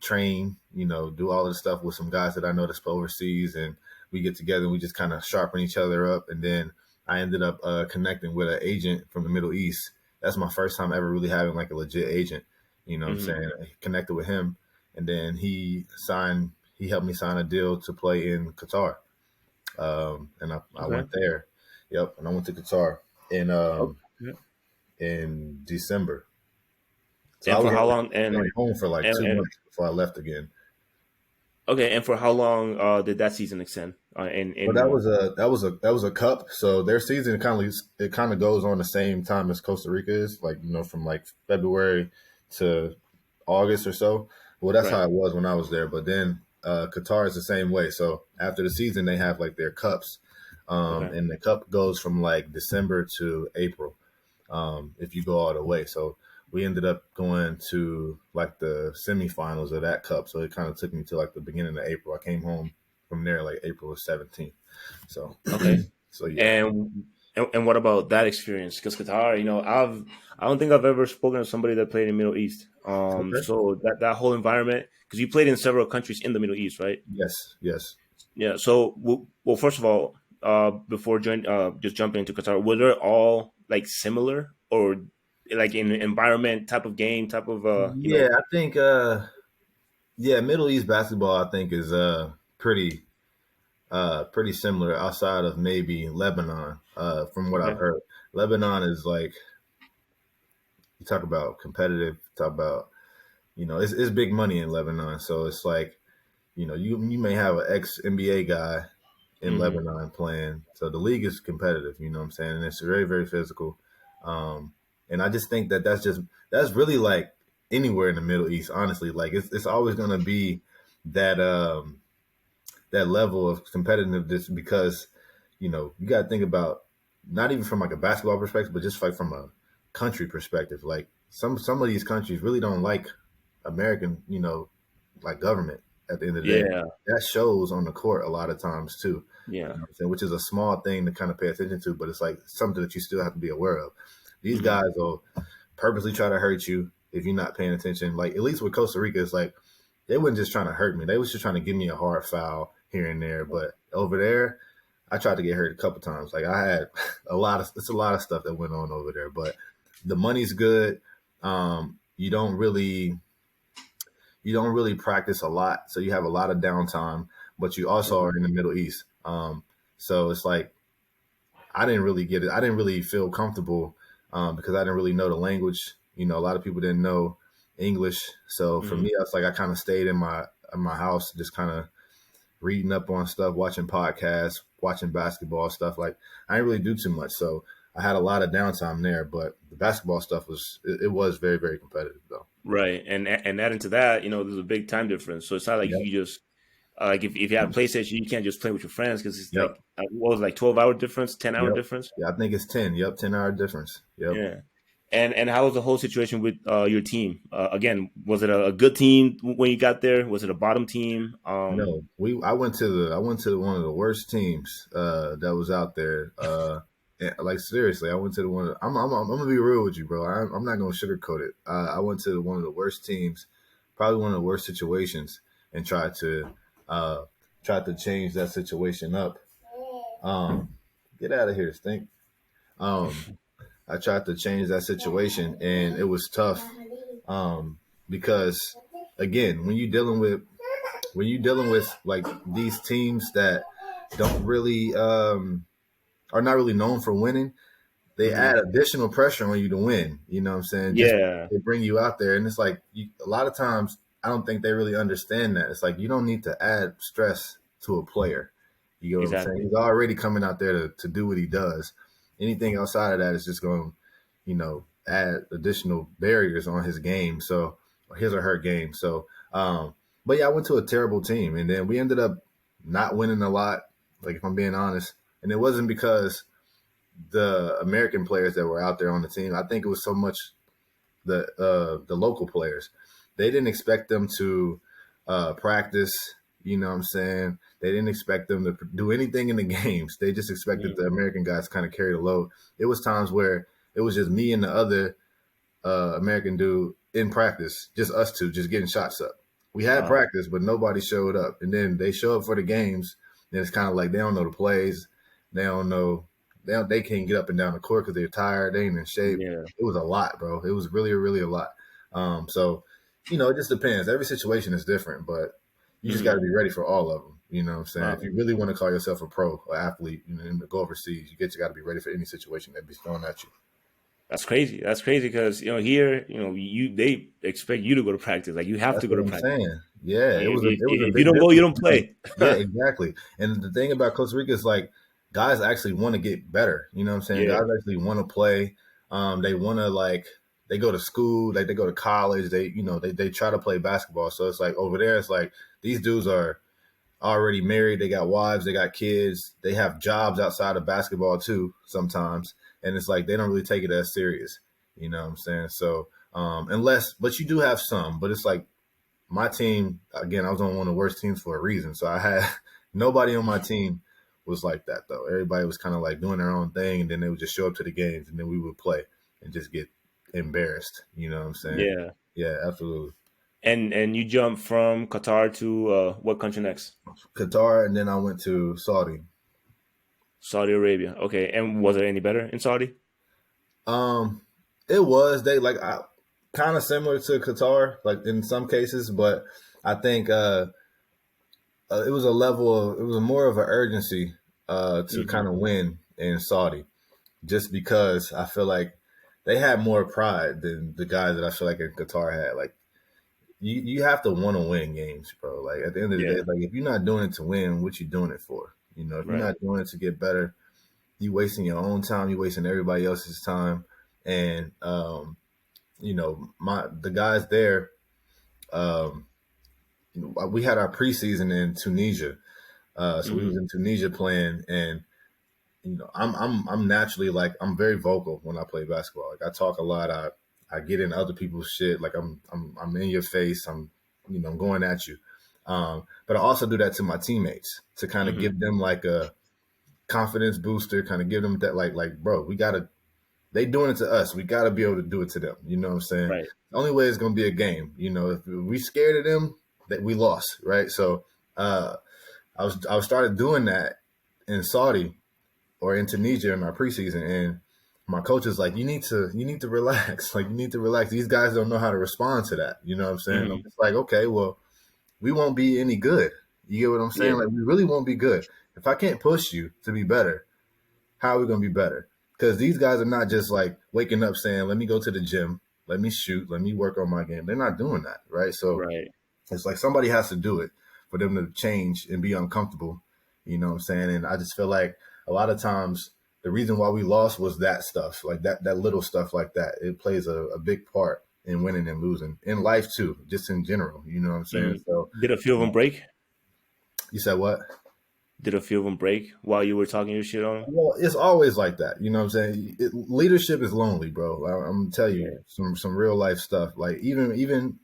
train. Do all of the stuff with some guys that I know that's overseas, and we get together and we just kind of sharpen each other up. And then I ended up connecting with an agent from the Middle East. That's my first time ever really having like a legit agent. You know what I'm Hmm. saying? I connected with him, and then he helped me sign a deal to play in Qatar. And I Okay. went there. Yep, and I went to Qatar in Okay. in December. So I And was for how long? only home for like two And months before I left again. okay. And for how long did that season extend? But that was a cup. So their season kind of goes on the same time as Costa Rica is, like from like February to August or so. Well, that's how Right. it was when I was there. But then Qatar is the same way. So after the season, they have like their cups, Okay. and the cup goes from like December to April, if you go all the way. So we ended up going to like the semifinals of that cup. So it kind of took me to like the beginning of April. I came home from there like April 17th. So Okay. so yeah. And what about that experience? Because Qatar, I don't think I've ever spoken to somebody that played in Middle East. Okay. So that whole environment, because you played in several countries in the Middle East, right? Yes. Yes. Yeah. So, well, first of all, before just jumping into Qatar, were they all like similar or like in environment, type of game, type of Yeah, I think yeah, Middle East basketball I think is pretty similar outside of maybe Lebanon, from what I've Okay. heard. Lebanon is like, you talk about competitive, talk about, it's big money in Lebanon. So it's like, you may have an ex NBA guy in Hmm. Lebanon playing. So the league is competitive, you know what I'm saying? And it's very, very physical. Um, and I just think that that's really like anywhere in the Middle East, honestly. Like it's always going to be that, that level of competitiveness because, you got to think about not even from like a basketball perspective, but just like from a country perspective. Like some of these countries really don't like American, like government at the end of the day. Yeah. That shows on the court a lot of times too, Yeah. which is a small thing to kind of pay attention to, but it's like something that you still have to be aware of. These Hmm. guys will purposely try to hurt you if you're not paying attention. Like at least with Costa Rica, it's like they weren't just trying to hurt me; they was just trying to give me a hard foul here and there. But over there, I tried to get hurt a couple times. Like I had it's a lot of stuff that went on over there, but the money's good. You don't really practice a lot, so you have a lot of downtime. But you also are in the Middle East, so it's like I didn't really get it. I didn't really feel comfortable because I didn't really know the language. A lot of people didn't know English, so for Hmm. me, I was like I kind of stayed in my house, just kind of reading up on stuff, watching podcasts, watching basketball stuff. Like I didn't really do too much, so I had a lot of downtime there. But the basketball stuff it was very, very competitive though. Right. And adding to that, there's a big time difference. So it's not like Yep. you just like if you have a PlayStation, you can't just play with your friends because it's Yep. like what was it, like 12-hour difference, 10-hour Yep. difference. Yeah, I think it's 10. Yep, 10-hour difference. Yep. Yeah. And how was the whole situation with your team? Again, was it a good team when you got there? Was it a bottom team? No, I went to one of the worst teams that was out there. Like seriously, I went to the one. I'm gonna be real with you, bro. I'm not gonna sugarcoat it. I went to one of the worst teams, probably one of the worst situations, and uh, tried to change that situation up. Um, get out of here, stink. Um, I tried to change that situation, and it was tough. Because again, when you dealing with like these teams that don't really are not really known for winning, they Hmm. add additional pressure on you to win. You know what I'm saying? Just Yeah, they bring you out there, and it's like a lot of times I don't think they really understand that. It's like you don't need to add stress to a player. You know what I'm saying? exactly. He's already coming out there to do what he does. Anything outside of that is just going to, add additional barriers on his game. So his or her game. So, but yeah, I went to a terrible team, and then we ended up not winning a lot. Like if I'm being honest, and it wasn't because the American players that were out there on the team. I think it was so much the local players. They didn't expect them to practice. You know what I'm saying? They didn't expect them to do anything in the games. They just expected the Mhm. American guys kind of carry the load. It was times where it was just me and the other American dude in practice, just us two, just getting shots up. We had Wow. practice, but nobody showed up. And then they show up for the games, and it's kind of like they don't know the plays. They don't know. They can't get up and down the court because they're tired. They ain't in shape. Yeah. It was a lot, bro. It was really, really a lot. So, it just depends. Every situation is different, but you just got Hmm. to be ready for all of them. You know what I'm saying? If Wow. you really want to call yourself a pro or athlete, and go overseas, you got to be ready for any situation that be thrown at you. That's crazy. That's crazy because here, they expect you to go to practice. Like you have That's to go what to I'm practice. saying. Yeah, Like, it was a if you big don't go, you difference. don't play. Yeah, exactly. And the thing about Costa Rica is like guys actually want to get better. You know what I'm saying? Yeah. Guys actually want to play. They want to like they go to school, like they go to college. They try to play basketball. So it's like over there, it's like these dudes are already married. They got wives. They got kids. They have jobs outside of basketball too sometimes. And it's like they don't really take it as serious. You know what I'm saying? So but you do have some. But it's like my team, again, I was on one of the worst teams for a reason. So I had nobody on my team was like that though. Everybody was kind of like doing their own thing, and then they would just show up to the games, and then we would play and just get embarrassed. You know what I'm saying? Yeah. Yeah, absolutely. And you jump from Qatar to what country next? Qatar, and then I went to Saudi. Saudi Arabia. Okay. And was it any better in Saudi? Um, it was they like kind of similar to Qatar, like in some cases, but I think it was it was more of an urgency to Hmm. kind of win in Saudi, just because I feel like they had more pride than the guys that I feel like in Qatar had. Like you have to want to win games, bro. Like at the end of the day, Yeah. like if you're not doing it to win, what you doing it for? If you're Right. not doing it to get better, you wasting your own time, you wasting everybody else's time, and my the guys there, um, we had our preseason in Tunisia, so we was Hmm. in Tunisia playing, and I'm naturally like I'm very vocal when I play basketball. Like I talk a lot. I get in other people's shit. Like I'm in your face. I'm going at you. But I also do that to my teammates to kind of Hmm. give them like a confidence booster, kind of give them that like bro, we gotta they doing it to us. We gotta be able to do it to them. You know what I'm saying? Right. The only way it's gonna be a game. If we scared of them, that we lost, right? So uh I started doing that in Saudi or in Tunisia in our preseason, and my coach is like, you need to relax. Like you need to relax. These guys don't know how to respond to that. You know what I'm saying? I'm Hmm. just like, okay, well, we won't be any good. You get what I'm saying? Yeah. Like we really won't be good. If I can't push you to be better, how are we gonna be better? Because these guys are not just like waking up saying, let me go to the gym, let me shoot, let me work on my game. They're not doing that, right? So Right. it's like somebody has to do it for them to change and be uncomfortable. You know what I'm saying? And I just feel like a lot of times the reason why we lost was that stuff, like that little stuff like that. It plays a big part in winning and losing in life too, just in general. You know what I'm saying? Hmm. So Did a few of them break? you said what? Did a few of them break while you were talking your shit on them? Well, it's always like that. You know what I'm saying? Leadership is lonely, bro. I'm gonna tell you Yeah. some real life stuff. Like even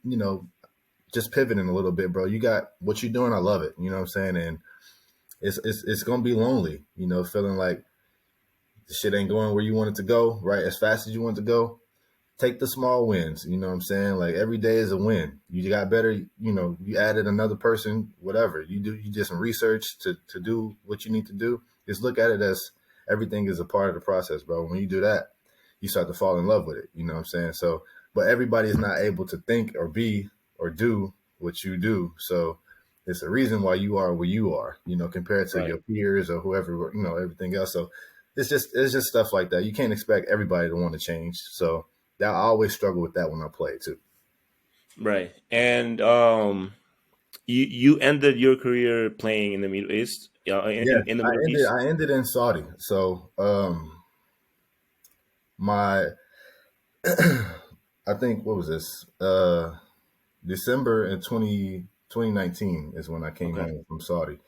just pivoting a little bit, bro. You got what you're doing. I love it. You know what I'm saying? And it's gonna be lonely. Feeling like the shit ain't going where you want it to go, right? As fast as you want it to go. Take the small wins. You know what I'm saying? Like every day is a win. You got better. You added another person, whatever. You did some research to do what you need to do. Just look at it as everything is a part of the process, bro. When you do that, you start to fall in love with it. You know what I'm saying? So, but everybody is not able to think or be or do what you do. So it's a reason why you are where you are, compared to Right. your peers or whoever, everything else. So it's just stuff like that. You can't expect everybody to want to change. So that I always struggle with that when I play too. Right. And you ended your career playing in the Middle East, Yes, in the I Middle ended East. I ended in Saudi. So my I think what was this? December in 2019 is when I came Okay. home from Saudi.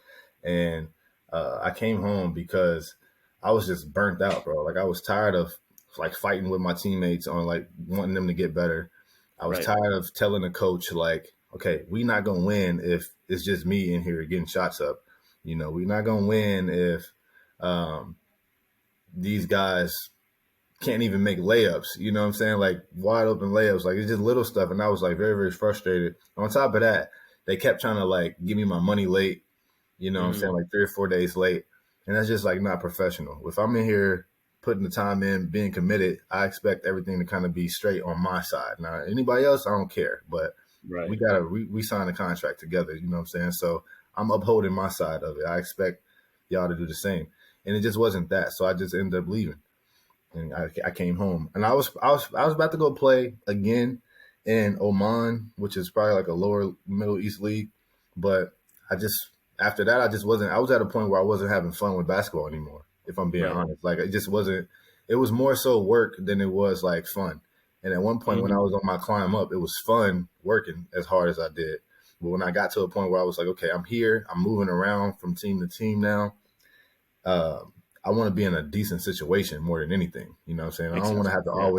And I came home because I was just burnt out, bro. Like I was tired of like fighting with my teammates on like wanting them to get better. I was Right. tired of telling the coach like, okay, we not gonna win if it's just me in here getting shots up. We're not gonna win if um, these guys can't even make layups. You know what I'm saying? Like wide open layups. Like it's just little stuff. And I was like very, very frustrated. On top of that, they kept trying to like give me my money late. You know what I'm saying? Hmm. Like 3 or 4 days late. And that's just like not professional. If I'm in here putting the time in, being committed, I expect everything to kind of be straight on my side. Now, anybody else, I don't care, but Right. we signed a contract together. You know what I'm saying? So I'm upholding my side of it. I expect y'all to do the same, and it just wasn't that. So I just ended up leaving, and I came home, and I was about to go play again in Oman, which is probably like a lower Middle East league, but I just after that I just wasn't. I was at a point where I wasn't having fun with basketball anymore. If I'm being Right. honest, like it just wasn't. It was more so work than it was like fun. And at one point when I Hmm. was on my climb up, it was fun working as hard as I did. But when I got to a point where I was like, okay, I'm here, I'm moving around from team to team now. Uh, I want to be in a decent situation more than anything. You know what I'm saying? Makes sense. Yeah.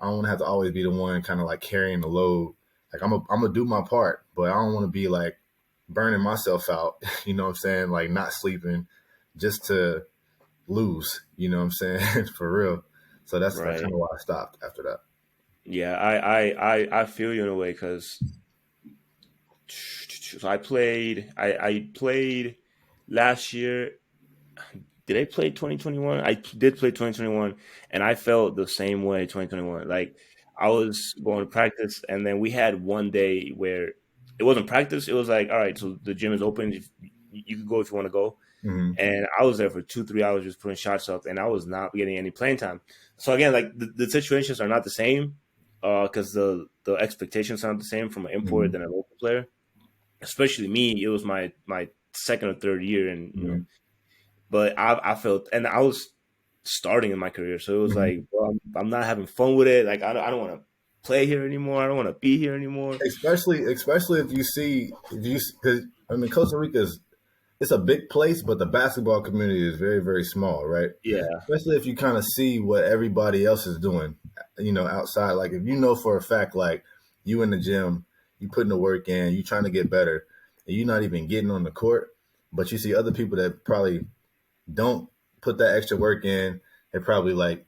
I don't want to have to always be the one kind of like carrying the load. Like I'm gonna do my part, but I don't want to be like burning myself out. You know what I'm saying? Like not sleeping just to lose. You know what I'm saying? For real. So that's kind Right. of why I stopped after that. Yeah. I feel you in a way because so I played last year. Did I play 2021? I did play 2021, and I felt the same way 2021. Like I was going to practice, and then we had one day where it wasn't practice. It was like, all right, so the gym is open. If, you can go if you want to go. Hmm. And I was there for 2 3 hours just putting shots up, and I was not getting any playing time. So again, like the situations are not the same because the expectations aren't the same from an import Hmm. than a local player. Especially me, it was my second or third year, and Hmm. but I felt, and I was starting in my career, so it was Hmm. like, well, I'm not having fun with it. Like I don't want to play here anymore. I don't want to be here anymore. Especially if you see if you because I mean Costa Rica is it's a big place, but the basketball community is very, very small, right? Yeah, Especially if you kind of see what everybody else is doing, outside. Like if you know for a fact, like you in the gym, you putting the work in, you trying to get better, and you're not even getting on the court, but you see other people that probably don't put that extra work in. They're probably like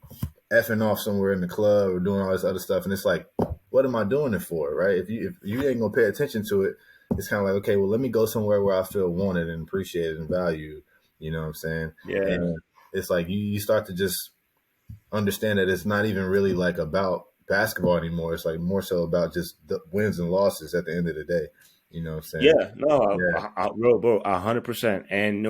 effing off somewhere in the club or doing all this other stuff, and it's like, what am I doing it for, right? If you ain't gonna pay attention to it, it's kind of like, okay, well, let me go somewhere where I feel wanted and appreciated and valued. You know what I'm saying? yeah, And it's like you start to just understand that it's not even really like about basketball anymore. It's like more so about just the wins and losses at the end of the day. You know what I'm saying? yeah. No, Yeah. bro, 100%. And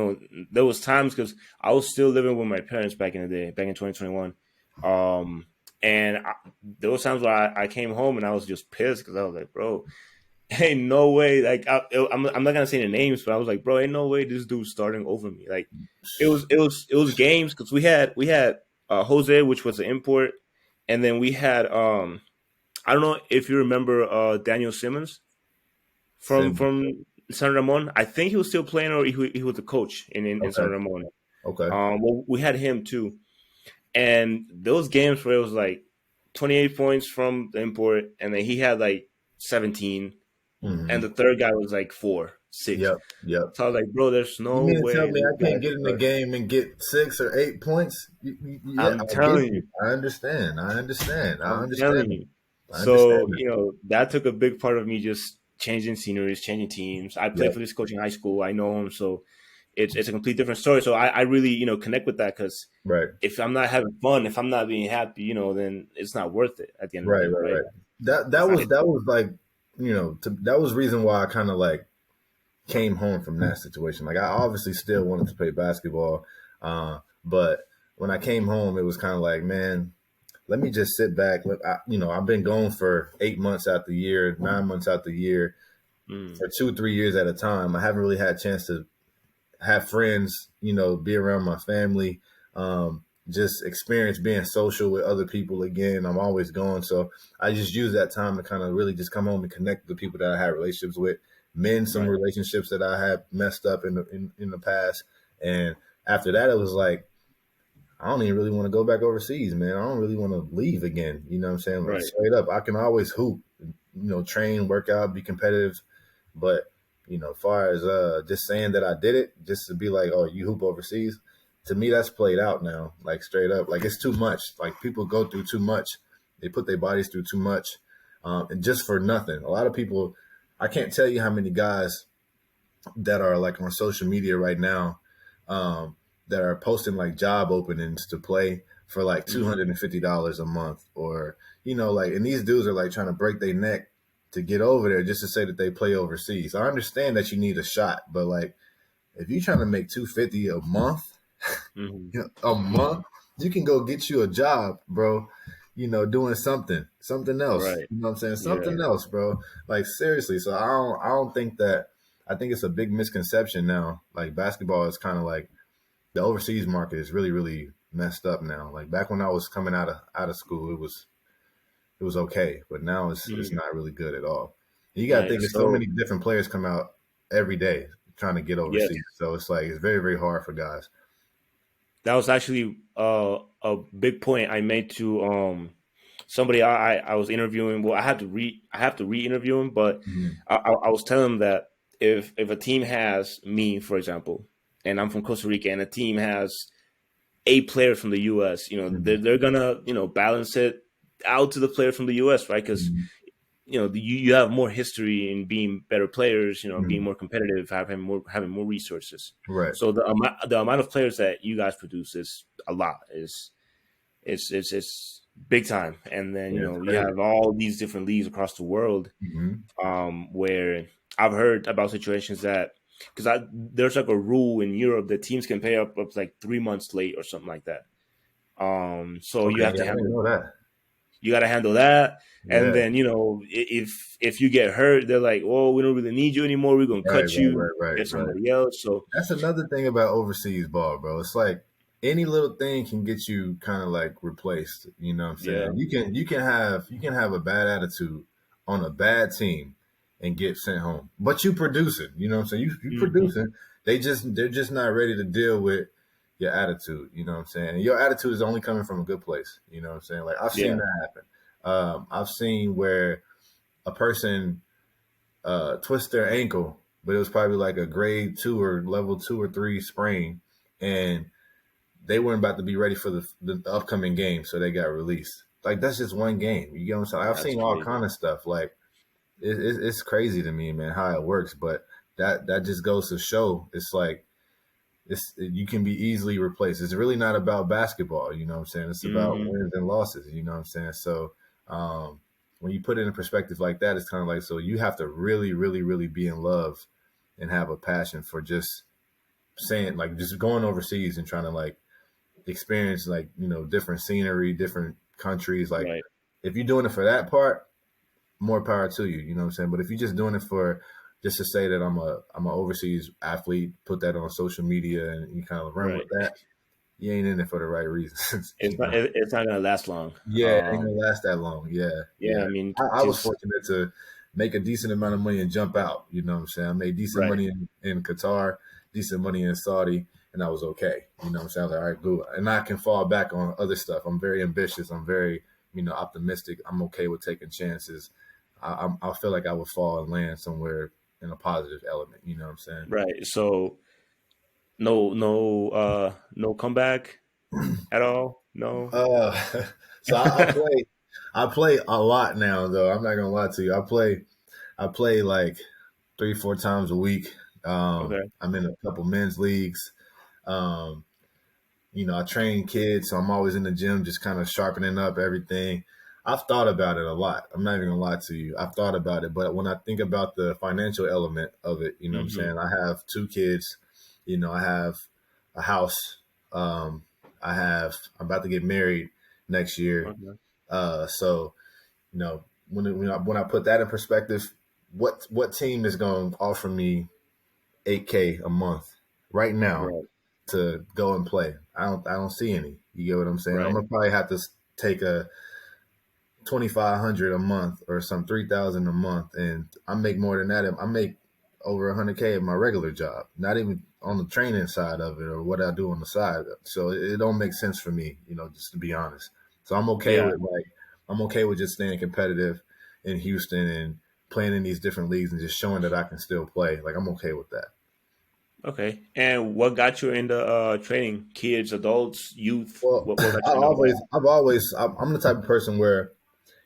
there was times because I was still living with my parents back in the day, back in 2021. Um, and there was times where I came home and I was just pissed because I was like, bro, ain't no way. Like I'm not gonna say the names, but I was like, bro, ain't no way this dude's starting over me. Like it was games because we had Jose, which was an import, and then we had I don't know if you remember Daniel Simmons Sim. from San Ramon. I think he was still playing, or he was the coach in San Okay. Ramon. Okay. Well, we had him too, and those games where it was like 28 points from the import, and then he had like 17, and Hmm. the third guy was like 4 6. Yep. Yep. So I was like, bro, there's You no mean to tell way me this I guy can't get can in the start. game and get 6 or 8 points? Yeah, I'm I get telling you. you. I understand. I understand. I I'm understand. telling you. I understand So, that took a big part of me just changing sceneries, changing teams. I that. played for this coach in high school. I know him. So it's a complete different story. So I really, connect with that because Right. if I'm not having fun, if I'm not being happy, then it's not worth it at the end of the Right. day, Right. right? Right. That It's that not. was that was like that was reason why I kind of like came home from that situation. Like I obviously still wanted to play basketball, but when I came home, it was kind of like, man, let me just sit back. I've been gone for 8 months out the year, 9 months out the year, Mm, for 2 3 years at a time. I haven't really had a chance to have friends, be around my family, just experience being social with other people again. I'm always gone. So I just use that time to kind of really just come home and connect with the people that I had relationships with, mend some right. relationships that I had messed up in the past. And after that, it was like, I don't even really want to go back overseas, man. I don't really want to leave again. You know what I'm saying? Like Right. straight up, I can always hoop, train, work out, be competitive. But, as far as just saying that I did it, just to be like, oh, you hoop overseas, to me, that's played out now. Like straight up. Like it's too much. Like people go through too much. They put their bodies through too much. And just for nothing. A lot of people, I can't tell you how many guys that are like on social media right now, um, that are posting like job openings to play for like Hmm. $250 a month, or like, and these dudes are like trying to break their neck to get over there just to say that they play overseas. I understand that you need a shot, but like if you're trying to make 250 a month, Hmm. a month, you can go get you a job, bro. Doing something else. Right. You know what I'm saying? Yeah. Something else, bro. Like seriously. So I don't think that. I think it's a big misconception now. Like basketball is kind of like the overseas market is really, really messed up now. Like back when I was coming out of school, it was okay, but now it's Hmm. not really good at all. And you got to Right. think there's so So many different players come out every day trying to get yes, overseas. So it's like it's very, very hard for guys. that was actually a big point I made to somebody I was interviewing. Well, I have to re-interview him, but Mhm. I was telling him that if a team has me, for example, and I'm from Costa Rica, and a team has a player from the U.S., Mhm. they're gonna balance it out to the player from the U.S., right? Because Mhm. you have more history in being better players, being Mhm. more competitive, having more resources. Right. So the amount of players that you guys produce is a lot. It's big time. And then Yeah, it's you crazy. have all these different leagues across the world, Mhm. where I've heard about situations that because there's like a rule in Europe that teams can pay up to like 3 months late or something like that. So you Okay, have yeah, to I didn't handle know that. you got to handle that. And Yeah. then if you get hurt, they're like, "Oh, we don't really need you anymore. We're gonna Right, cut right, you, right, right, get right. somebody else." So That's another thing about overseas ball, bro. It's like any little thing can get you kind of like replaced. You know what I'm yeah, saying? You can have a bad attitude on a bad team and get sent home, but you producing. You know what I'm saying? You hmm, producing. They're just not ready to deal with your attitude. You know what I'm saying? And your attitude is only coming from a good place. You know what I'm saying? Like I've seen yeah, that happen. I've seen where a person twist their ankle, but it was probably like a grade 2 or level 2 or 3 sprain, and they weren't about to be ready for the upcoming game, so they got released. Like that's just one game. You get what I'm saying? I've that's seen all crazy. kind of stuff. Like it's crazy to me, man, how it works. But that just goes to show it's like you can be easily replaced. It's really not about basketball, you know what I'm saying? It's about Hmm. wins and losses, you know what I'm saying? So um, when you put it in perspective like that, it's kind of like so you have to really, really, really be in love and have a passion for just saying like just going overseas and trying to like experience like different scenery, different countries. Like Right, if you're doing it for that part, more power to you. You know what I'm saying? But if you're just doing it for just to say that I'm an overseas athlete, put that on social media and you kind of run with right. that, you ain't in it for the right reasons. It's not. It's not gonna last long. Yeah, it ain't gonna last that long. Yeah, Yeah. yeah. I mean, I was because fortunate to make a decent amount of money and jump out. You know what I'm saying? I made decent right, money in Qatar, decent money in Saudi, and I was okay. You know what I'm saying? I was like, all right, good. And I can fall back on other stuff. I'm very ambitious. I'm very, optimistic. I'm okay with taking chances. I feel like I would fall and land somewhere in a positive element. You know what I'm saying? right. So no comeback at all. No. Uh, so I play a lot now though. I'm not gonna lie to you. I play like 3-4 times a week. Okay. I'm in a couple men's leagues. Um, I train kids, so I'm always in the gym, just kind of sharpening up everything. I've thought about it a lot. I'm not even gonna lie to you. I've thought about it, but when I think about the financial element of it, you know what I'm Hmm. saying? I have 2 kids. I have a house. Um, I'm about to get married next year. Okay. So when I put that in perspective, what team is going to offer me 8K a month right now Right. to go and play? I don't see any. You get what I'm saying? I'm Right. gonna probably have to take a 2,500 a month or some 3,000 a month, and I make more than that. I make over 100K at my regular job, not even on the training side of it or what I do on the side. So it don't make sense for me, just to be honest. So Yeah. I'm okay with just staying competitive in Houston and playing in these different leagues and just showing that I can still play. Like I'm okay with that. Okay. And what got you into training kids, adults, youth? Well, What got you into all that? I'm the type of person where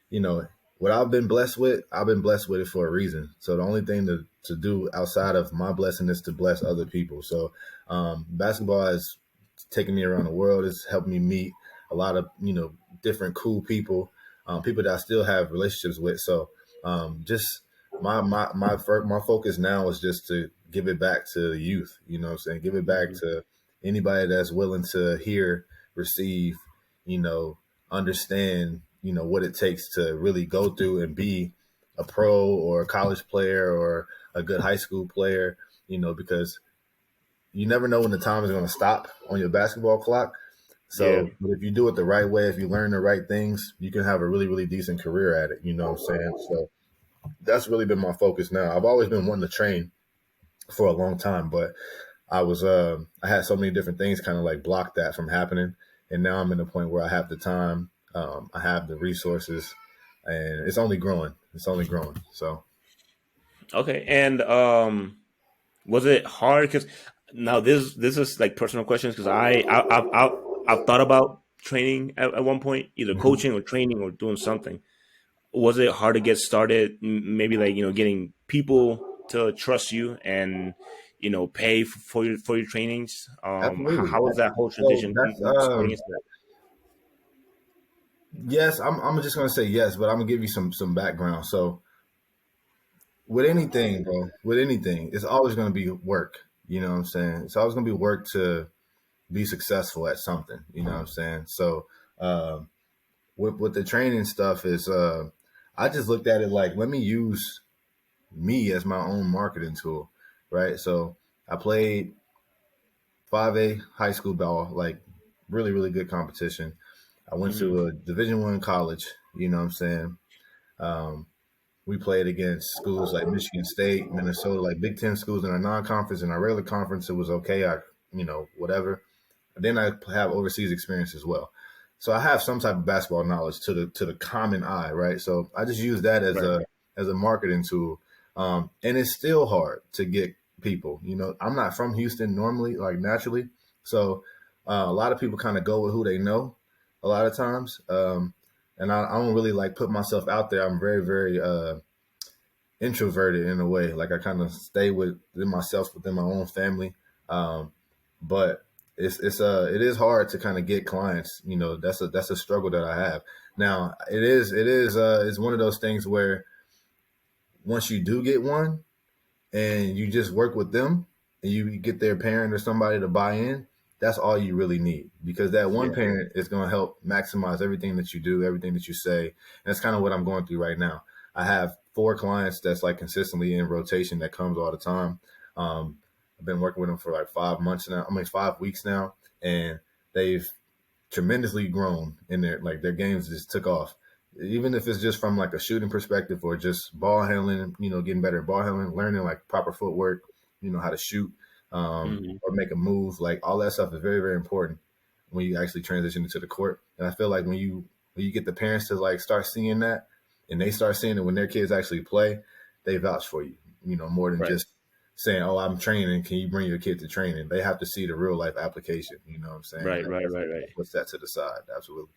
you know, what I've been blessed with it for a reason. So the only thing to do outside of my blessing is to bless other people. So basketball has taken me around the world. It's helped me meet a lot of different cool people, people that I still have relationships with. So just my focus now is just to give it back to the youth. You know what I'm saying? Give it back Hmm. to anybody that's willing to hear, receive, understand, what it takes to really go through and be a pro or a college player or a good high school player, because you never know when the time is going to stop on your basketball clock. Yeah. So, but if you do it the right way, if you learn the right things, you can have a really, really decent career at it. You know what I'm saying? So that's really been my focus now. I've always been wanting to train for a long time, but I had so many different things kind of like block that from happening. And now I'm in the point where I have the time, I have the resources, and it's only growing. It's only growing. So Okay. And was it hard? Because now this is like personal questions. Because I've thought about training at one point, either mhm. coaching or training or doing something. Was it hard to get started? Maybe like getting people to trust you and pay for your trainings. Absolutely. How was that whole So transition that's starting into that? yes. I'm just gonna say yes, but I'm gonna give you some background. So with anything, bro, with anything, it's always gonna be work. You know what I'm saying? It's always gonna be work to be successful at something. You know what I'm saying? So with the training stuff is I just looked at it like, let me use me as my own marketing tool, right? So I played 5A high school ball, like really, really good competition. I went Hmm. to a Division I college, you know what I'm saying? Um, we played against schools like Michigan State, Minnesota, like Big Ten schools in our non-conference. In our regular conference, it was okay. Whatever. Then I have overseas experience as well. So I have some type of basketball knowledge to the common eye, right? So I just use that Right. as a marketing tool. And it's still hard to get people. I'm not from Houston normally, like naturally. So a lot of people kind of go with who they know a lot of times. And I don't really like put myself out there. I'm very, very introverted in a way. Like I kind of stay within myself, within my own family. Um, but it is hard to kind of get clients. That's a struggle that I have. Now it's one of those things where once you do get one and you just work with them and you get their parent or somebody to buy in, that's all you really need, because that one Yeah. parent is going to help maximize everything that you do, everything that you say. And that's kind of what I'm going through right now. I have 4 clients that's like consistently in rotation that comes all the time. I've been working with them for like 5 months now. I mean, 5 weeks now, and they've tremendously grown in their games just took off. Even if it's just from like a shooting perspective or just ball handling, getting better at ball handling, learning like proper footwork, how to shoot, Hmm. or make a move, like all that stuff is very, very important when you actually transition into the court. And I feel like when you get the parents to like start seeing that, and they start seeing it when their kids actually play, they vouch for you, more than Right. just saying, "Oh, I'm training. Can you bring your kid to training?" They have to see the real life application. You know what I'm saying? Right. Right. Right. Right. That puts that to the side. Absolutely.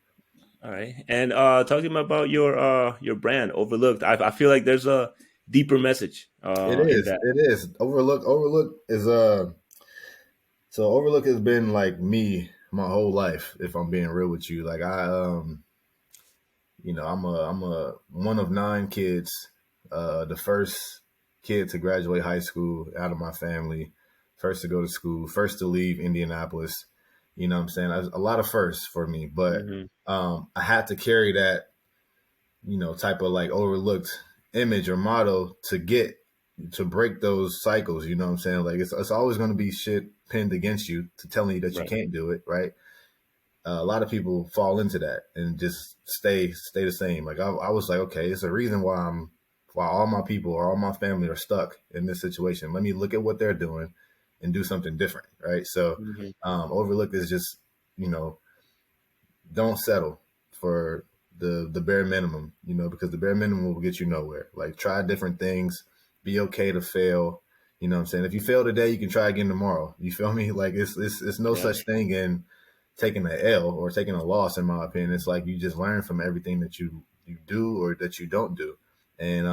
All right. And talk to me about your brand, Overlooked. I feel like there's a deeper message It in is. that. It is. Overlook is so Overlook has been like me my whole life, if I'm being real with you. Like I'm a one of 9 kids, the first kid to graduate high school out of my family, first to go to school, first to leave Indianapolis. You know what I'm saying? A lot of firsts for me, but Hmm. I had to carry that, type of like overlooked image or motto to break those cycles. You know what I'm saying? Like it's always going to be shit pinned against you to telling you that you Right. can't do it, right? A lot of people fall into that and just stay the same. Like I was like, okay, it's a reason why all my people or all my family are stuck in this situation. Let me look at what they're doing and do something different, right? So Hmm. overlook is just, you know, don't settle for the bare minimum, because the bare minimum will get you nowhere. Like try different things, be okay to fail. You know what I'm saying? If you fail today, you can try again tomorrow. You feel me? Like it's no Yeah. such thing in taking an L or taking a loss, in my opinion. It's like you just learn from everything that you do or that you don't do. And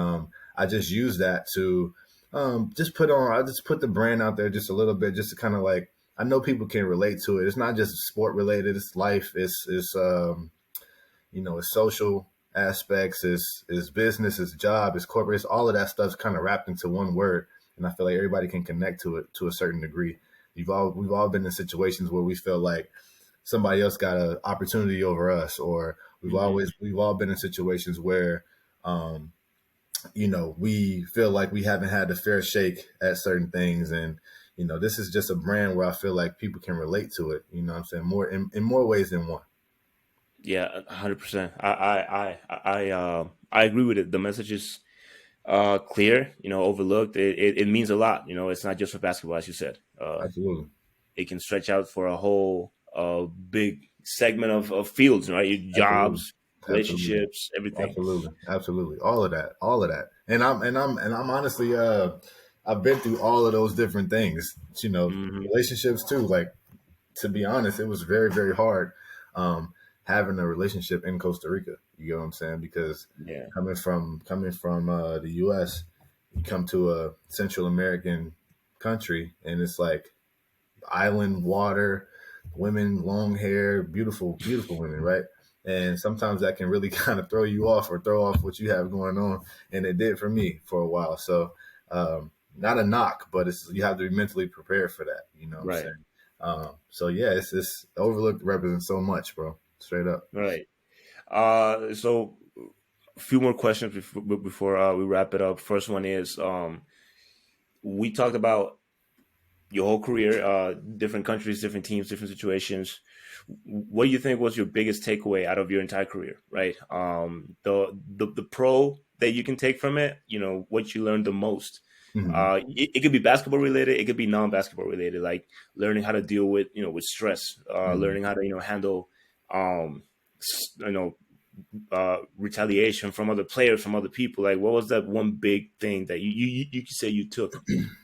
I just use that to I just put the brand out there just a little bit, just to kind of like I know people can relate to it. It's not just sport related. It's life. It's social aspects. It's business. It's job. It's corporate. It's all of that stuff's kind of wrapped into one word, and I feel like everybody can connect to it to a certain degree. We've all been in situations where we feel like somebody else got an opportunity over us, or Hmm. we've all been in situations where we feel like we haven't had the fair shake at certain things. And, this is just a brand where I feel like people can relate to it. You know what I'm saying? More in more ways than one. Yeah, 100%. I agree with it. The message is clear, overlooked. It means a lot. It's not just for basketball, as you said. Absolutely. It can stretch out for a whole big segment of fields, right? Your Absolutely. jobs, Absolutely. relationships, everything. Absolutely. Absolutely. All of that. All of that. And I'm honestly, I've been through all of those different things, Hmm. relationships too. Like, to be honest, it was very, very hard um, having a relationship in Costa Rica. You know what I'm saying? Because Yeah. coming from the U.S., you come to a Central American country, and it's like island water, women, long hair, beautiful, beautiful women, right? And sometimes that can really kind of throw you off or throw off what you have going on, and it did for me for a while. So, not a knock, but you have to be mentally prepared for that. You know what I'm Right. saying? So yeah, it's overlooked represents so much, bro. Straight up. Right. So a few more questions before we wrap it up. First one is we talked about your whole career, different countries, different teams, different situations. What do you think was your biggest takeaway out of your entire career? Right, the pro that you can take from it. What you learned the most. Hmm. It could be basketball related. It could be non-basketball related, like learning how to deal with with stress, Hmm. learning how to handle um, retaliation from other players, from other people. Like, what was that one big thing that you could say you took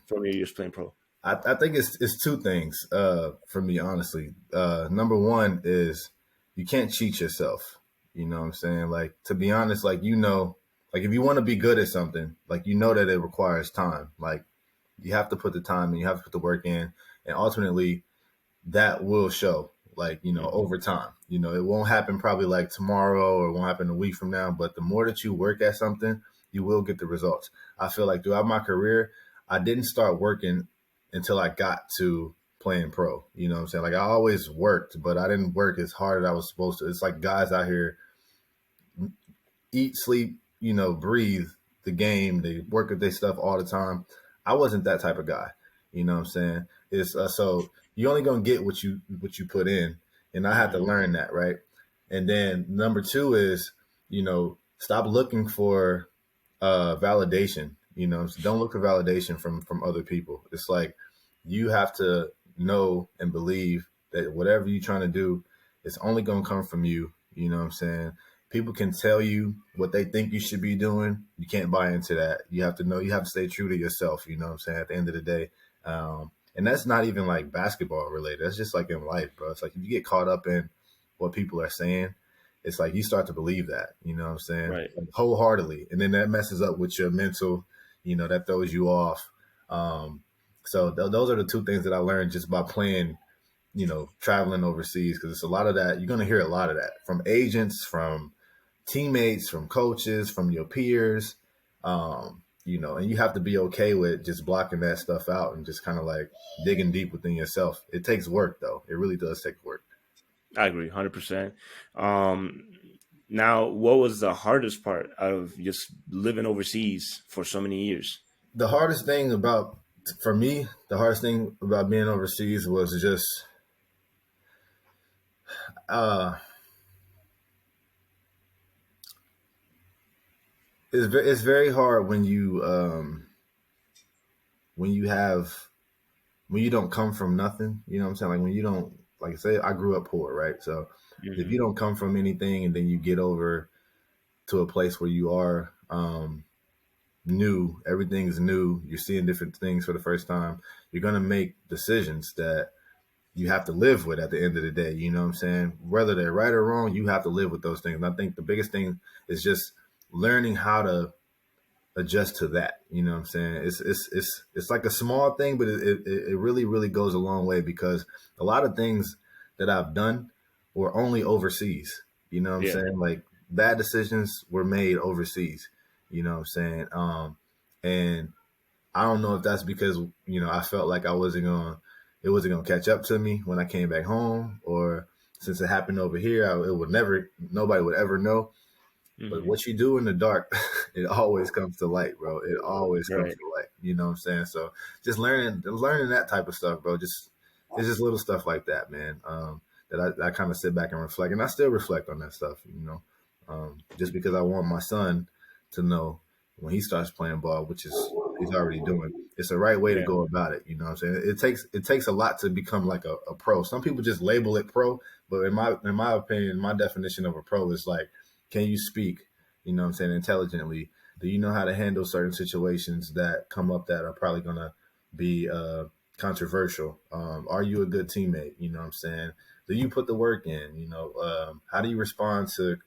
from your years playing pro? I think it's two things for me, honestly. Number one is you can't cheat yourself. You know what I'm saying? Like, to be honest, like, like if you want to be good at something, like, that it requires time. Like, you have to put the time and you have to put the work in, and ultimately that will show, like, Hmm. over time. It won't happen probably like tomorrow, or it won't happen a week from now, but the more that you work at something, you will get the results. I feel like throughout my career, I didn't start working until I got to playing pro. You know what I'm saying? Like, I always worked, but I didn't work as hard as I was supposed to. It's like guys out here eat, sleep, breathe the game. They work at their stuff all the time. I wasn't that type of guy. You know what I'm saying? It's so you only gonna get what you put in, and I had to Hmm. learn that, right? And then number two is, stop looking for validation. So don't look for validation from other people. It's like you have to know and believe that whatever you're trying to do, it's only gonna come from you. You know what I'm saying? People can tell you what they think you should be doing. You can't buy into that. You have to know. You have to stay true to yourself. You know what I'm saying? At the end of the day, and that's not even like basketball related. That's just like in life, bro. It's like if you get caught up in what people are saying, it's like you start to believe that. You know what I'm saying? Right. Like, wholeheartedly, and then that messes up with your mental. That throws you off. So those are the two things that I learned just by playing, traveling overseas, because it's a lot of that. You're going to hear a lot of that from agents, from teammates, from coaches, from your peers. And you have to be okay with just blocking that stuff out and just kind of like digging deep within yourself. It takes work, though. It really does take work. I agree, 100%. Um, Now, what was the hardest part out of just living overseas for so many years? The hardest thing about, for me, the hardest thing about being overseas was just, uh, it's very hard when you have when you don't come from nothing. You know what I'm saying? Like, when you don't, like I say, I grew up poor, right? So if Hmm. you don't come from anything and then you get over to a place where you are new, everything's new, you're seeing different things for the first time, you're gonna make decisions that you have to live with at the end of the day. You know what I'm saying? Whether they're right or wrong, you have to live with those things. And I think the biggest thing is just learning how to adjust to that. You know what I'm saying? It's like a small thing, but it really really goes a long way, because a lot of things that I've done were only overseas. You know what I'm Yeah, saying? Like bad decisions were made overseas. You know what I'm saying? And I don't know if that's because I felt like it wasn't gonna catch up to me when I came back home, or since it happened over here, it would never nobody would ever know. But hmm what you do in the dark, it always comes to light, bro. It always comes right. to light. You know what I'm saying? So just learning that type of stuff, bro. It's just little stuff like that, man. That I kind of sit back and reflect, and I still reflect on that stuff. Just because I want my son to know when he starts playing ball, which is he's already doing. It's the right way to Yeah, go about it. You know what I'm saying? It takes a lot to become like a pro. Some people just label it pro, but in my opinion, my definition of a pro is like, can you speak, what I'm saying, intelligently? Do you know how to handle certain situations that come up that are probably gonna be controversial? Are you a good teammate? You know what I'm saying? Do you put the work in? How do you respond to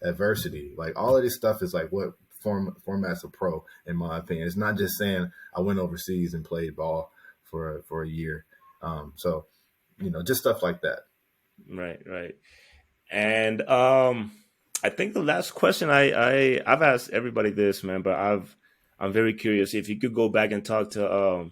adversity? Like all of this stuff is like what formats a pro, in my opinion. It's not just saying I went overseas and played ball for a year. So just stuff like that. right, right. And I think the last question I've asked everybody this, man, but I'm very curious if you could go back and talk to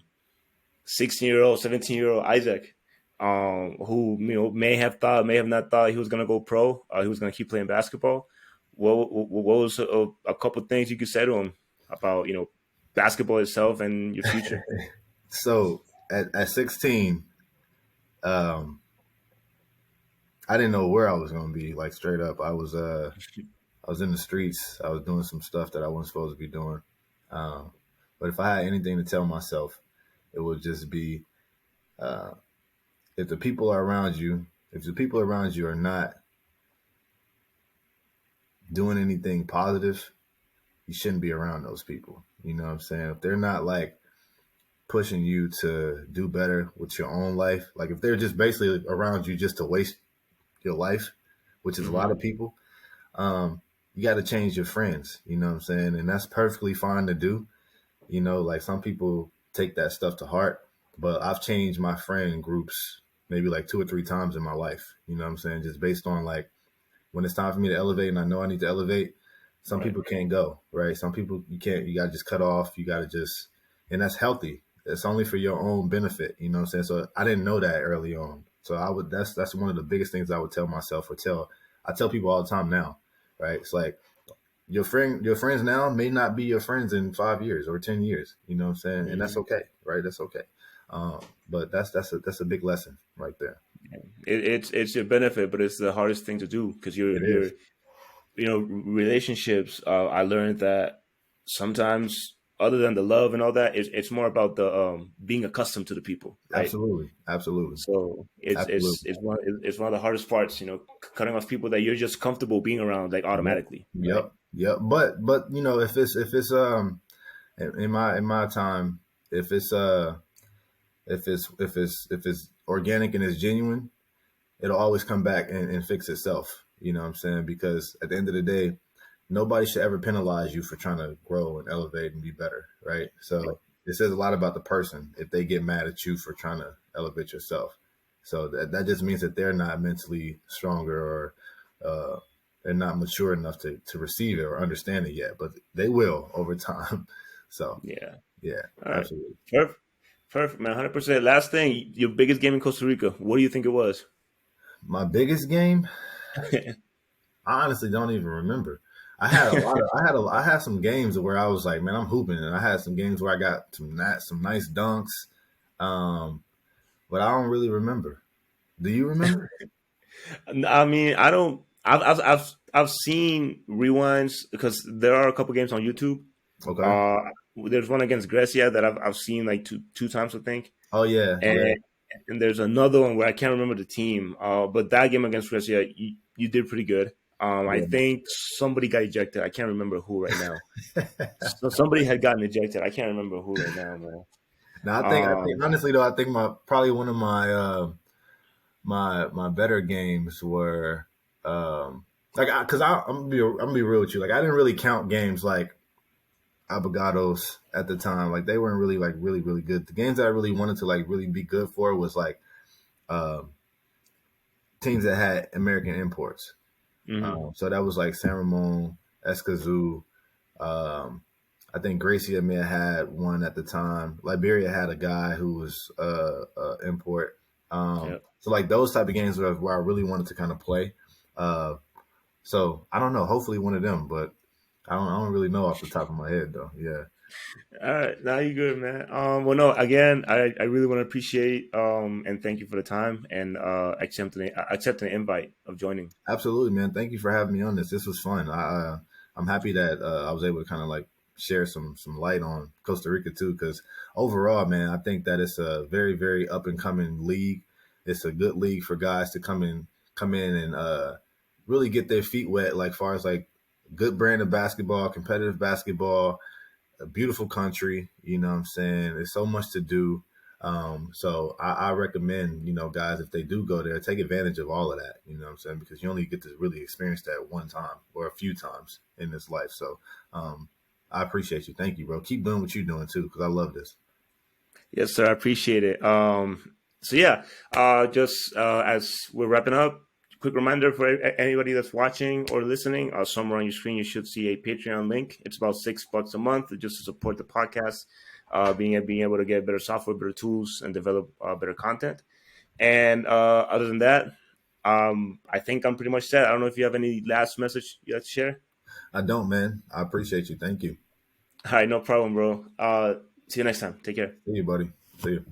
16-year-old, 17-year-old Isaac, who may have thought, may have not thought he was gonna go pro, he was gonna keep playing basketball. What was a couple things you could say to him about basketball itself and your future? So at 16, um, I didn't know where I was going to be. Like straight up, I was in the streets. I was doing some stuff that I wasn't supposed to be doing. Um, but if I had anything to tell myself, it would just be, uh, if the people are around you, if the people around you are not doing anything positive, you shouldn't be around those people. You know what I'm saying? If they're not like pushing you to do better with your own life, like if they're just basically around you just to waste your life, which is a lot Hmm of people, you got to change your friends. You know what I'm saying? And that's perfectly fine to do. Like some people take that stuff to heart, but I've changed my friend groups maybe like 2 or 3 times in my life. You know what I'm saying? Just based on like when it's time for me to elevate and I know I need to elevate, some Right. people can't go, right? Some people you can't, you got to just cut off. You got to just, and that's healthy. It's only for your own benefit. You know what I'm saying? So I didn't know that early on. So that's one of the biggest things I would tell myself, I tell people all the time now, right? It's like, your friends now may not be your friends in 5 years or 10 years. You know what I'm saying? And that's hmm okay, right? That's okay. But that's a big lesson right there. it's your benefit, but it's the hardest thing to do because It is. relationships. I learned that sometimes, other than the love and all that, it's more about the being accustomed to the people, right? Absolutely, absolutely, So absolutely. it's one of the hardest parts, cutting off people that you're just comfortable being around, like Yep, automatically, right? yep, yep. But if it's in my time, if it's organic and it's genuine, it'll always come back and fix itself. You know what I'm saying? Because at the end of the day, nobody should ever penalize you for trying to grow and elevate and be better, right? So it says a lot about the person if they get mad at you for trying to elevate yourself. So that just means that they're not mentally stronger, or they're not mature enough to receive it or understand it yet, but they will over time. So Yeah. yeah, All right. absolutely. Perfect. Perfect, man. 100%. Last thing, your biggest game in Costa Rica. What do you think it was? My biggest game, I honestly don't even remember. I had some games where I was like, man, I'm hooping, and I had some games where I got some nice dunks, um, but I don't really remember. Do you remember? I mean, I don't. I've seen rewinds because there are a couple games on YouTube. Okay. Uh, there's one against Grecia that I've seen like two times, I think, Oh yeah, yeah, and there's another one where I can't remember the team. But that game against Grecia, you did pretty good. I yeah. think somebody got ejected. I can't remember who right now. So somebody had gotten ejected. I can't remember who right now, man. Now I think Um, honestly though, I think my probably one of my better games were like because I'm gonna be real with you. Like I didn't really count games like Abogados at the time. Like they weren't really like really good. The games that I really wanted to like really be good for was like uh, teams that had American imports. Hmm. So that was like San Ramon, Escazú. Um, I think Gracia may have had one at the time. Liberia had a guy who was import. Yeah. So like those type of games where I really wanted to kind of play. Uh, so I don't know. Hopefully one of them, but I don't really know off the top of my head though. Yeah, All right, now you good, man. Well, no, again, I really want to appreciate and thank you for the time and accepting the invite of joining. absolutely, man. Thank you for having me on this. This was fun. I'm happy that I was able to kind of like share some light on Costa Rica too, because overall, man, I think that it's a very up and coming league. It's a good league for guys to come in and really get their feet wet, like far as like good brand of basketball, competitive basketball, a beautiful country. You know what I'm saying? There's so much to do. So I recommend, guys, if they do go there, take advantage of all of that. You know what I'm saying? Because you only get to really experience that one time or a few times in this life. So I appreciate you. Thank you, bro. Keep doing what you're doing too, because I love this. Yes, sir. I appreciate it. So yeah, just as we're wrapping up, quick reminder for anybody that's watching or listening. Somewhere on your screen, you should see a Patreon link. It's about $6 a month just to support the podcast, being able to get better software, better tools, and develop better content. And other than that, I think I'm pretty much set. I don't know if you have any last message you like to share. I don't, man. I appreciate you. Thank you. All right, no problem, bro. See you next time. Take care. See you, buddy. See you.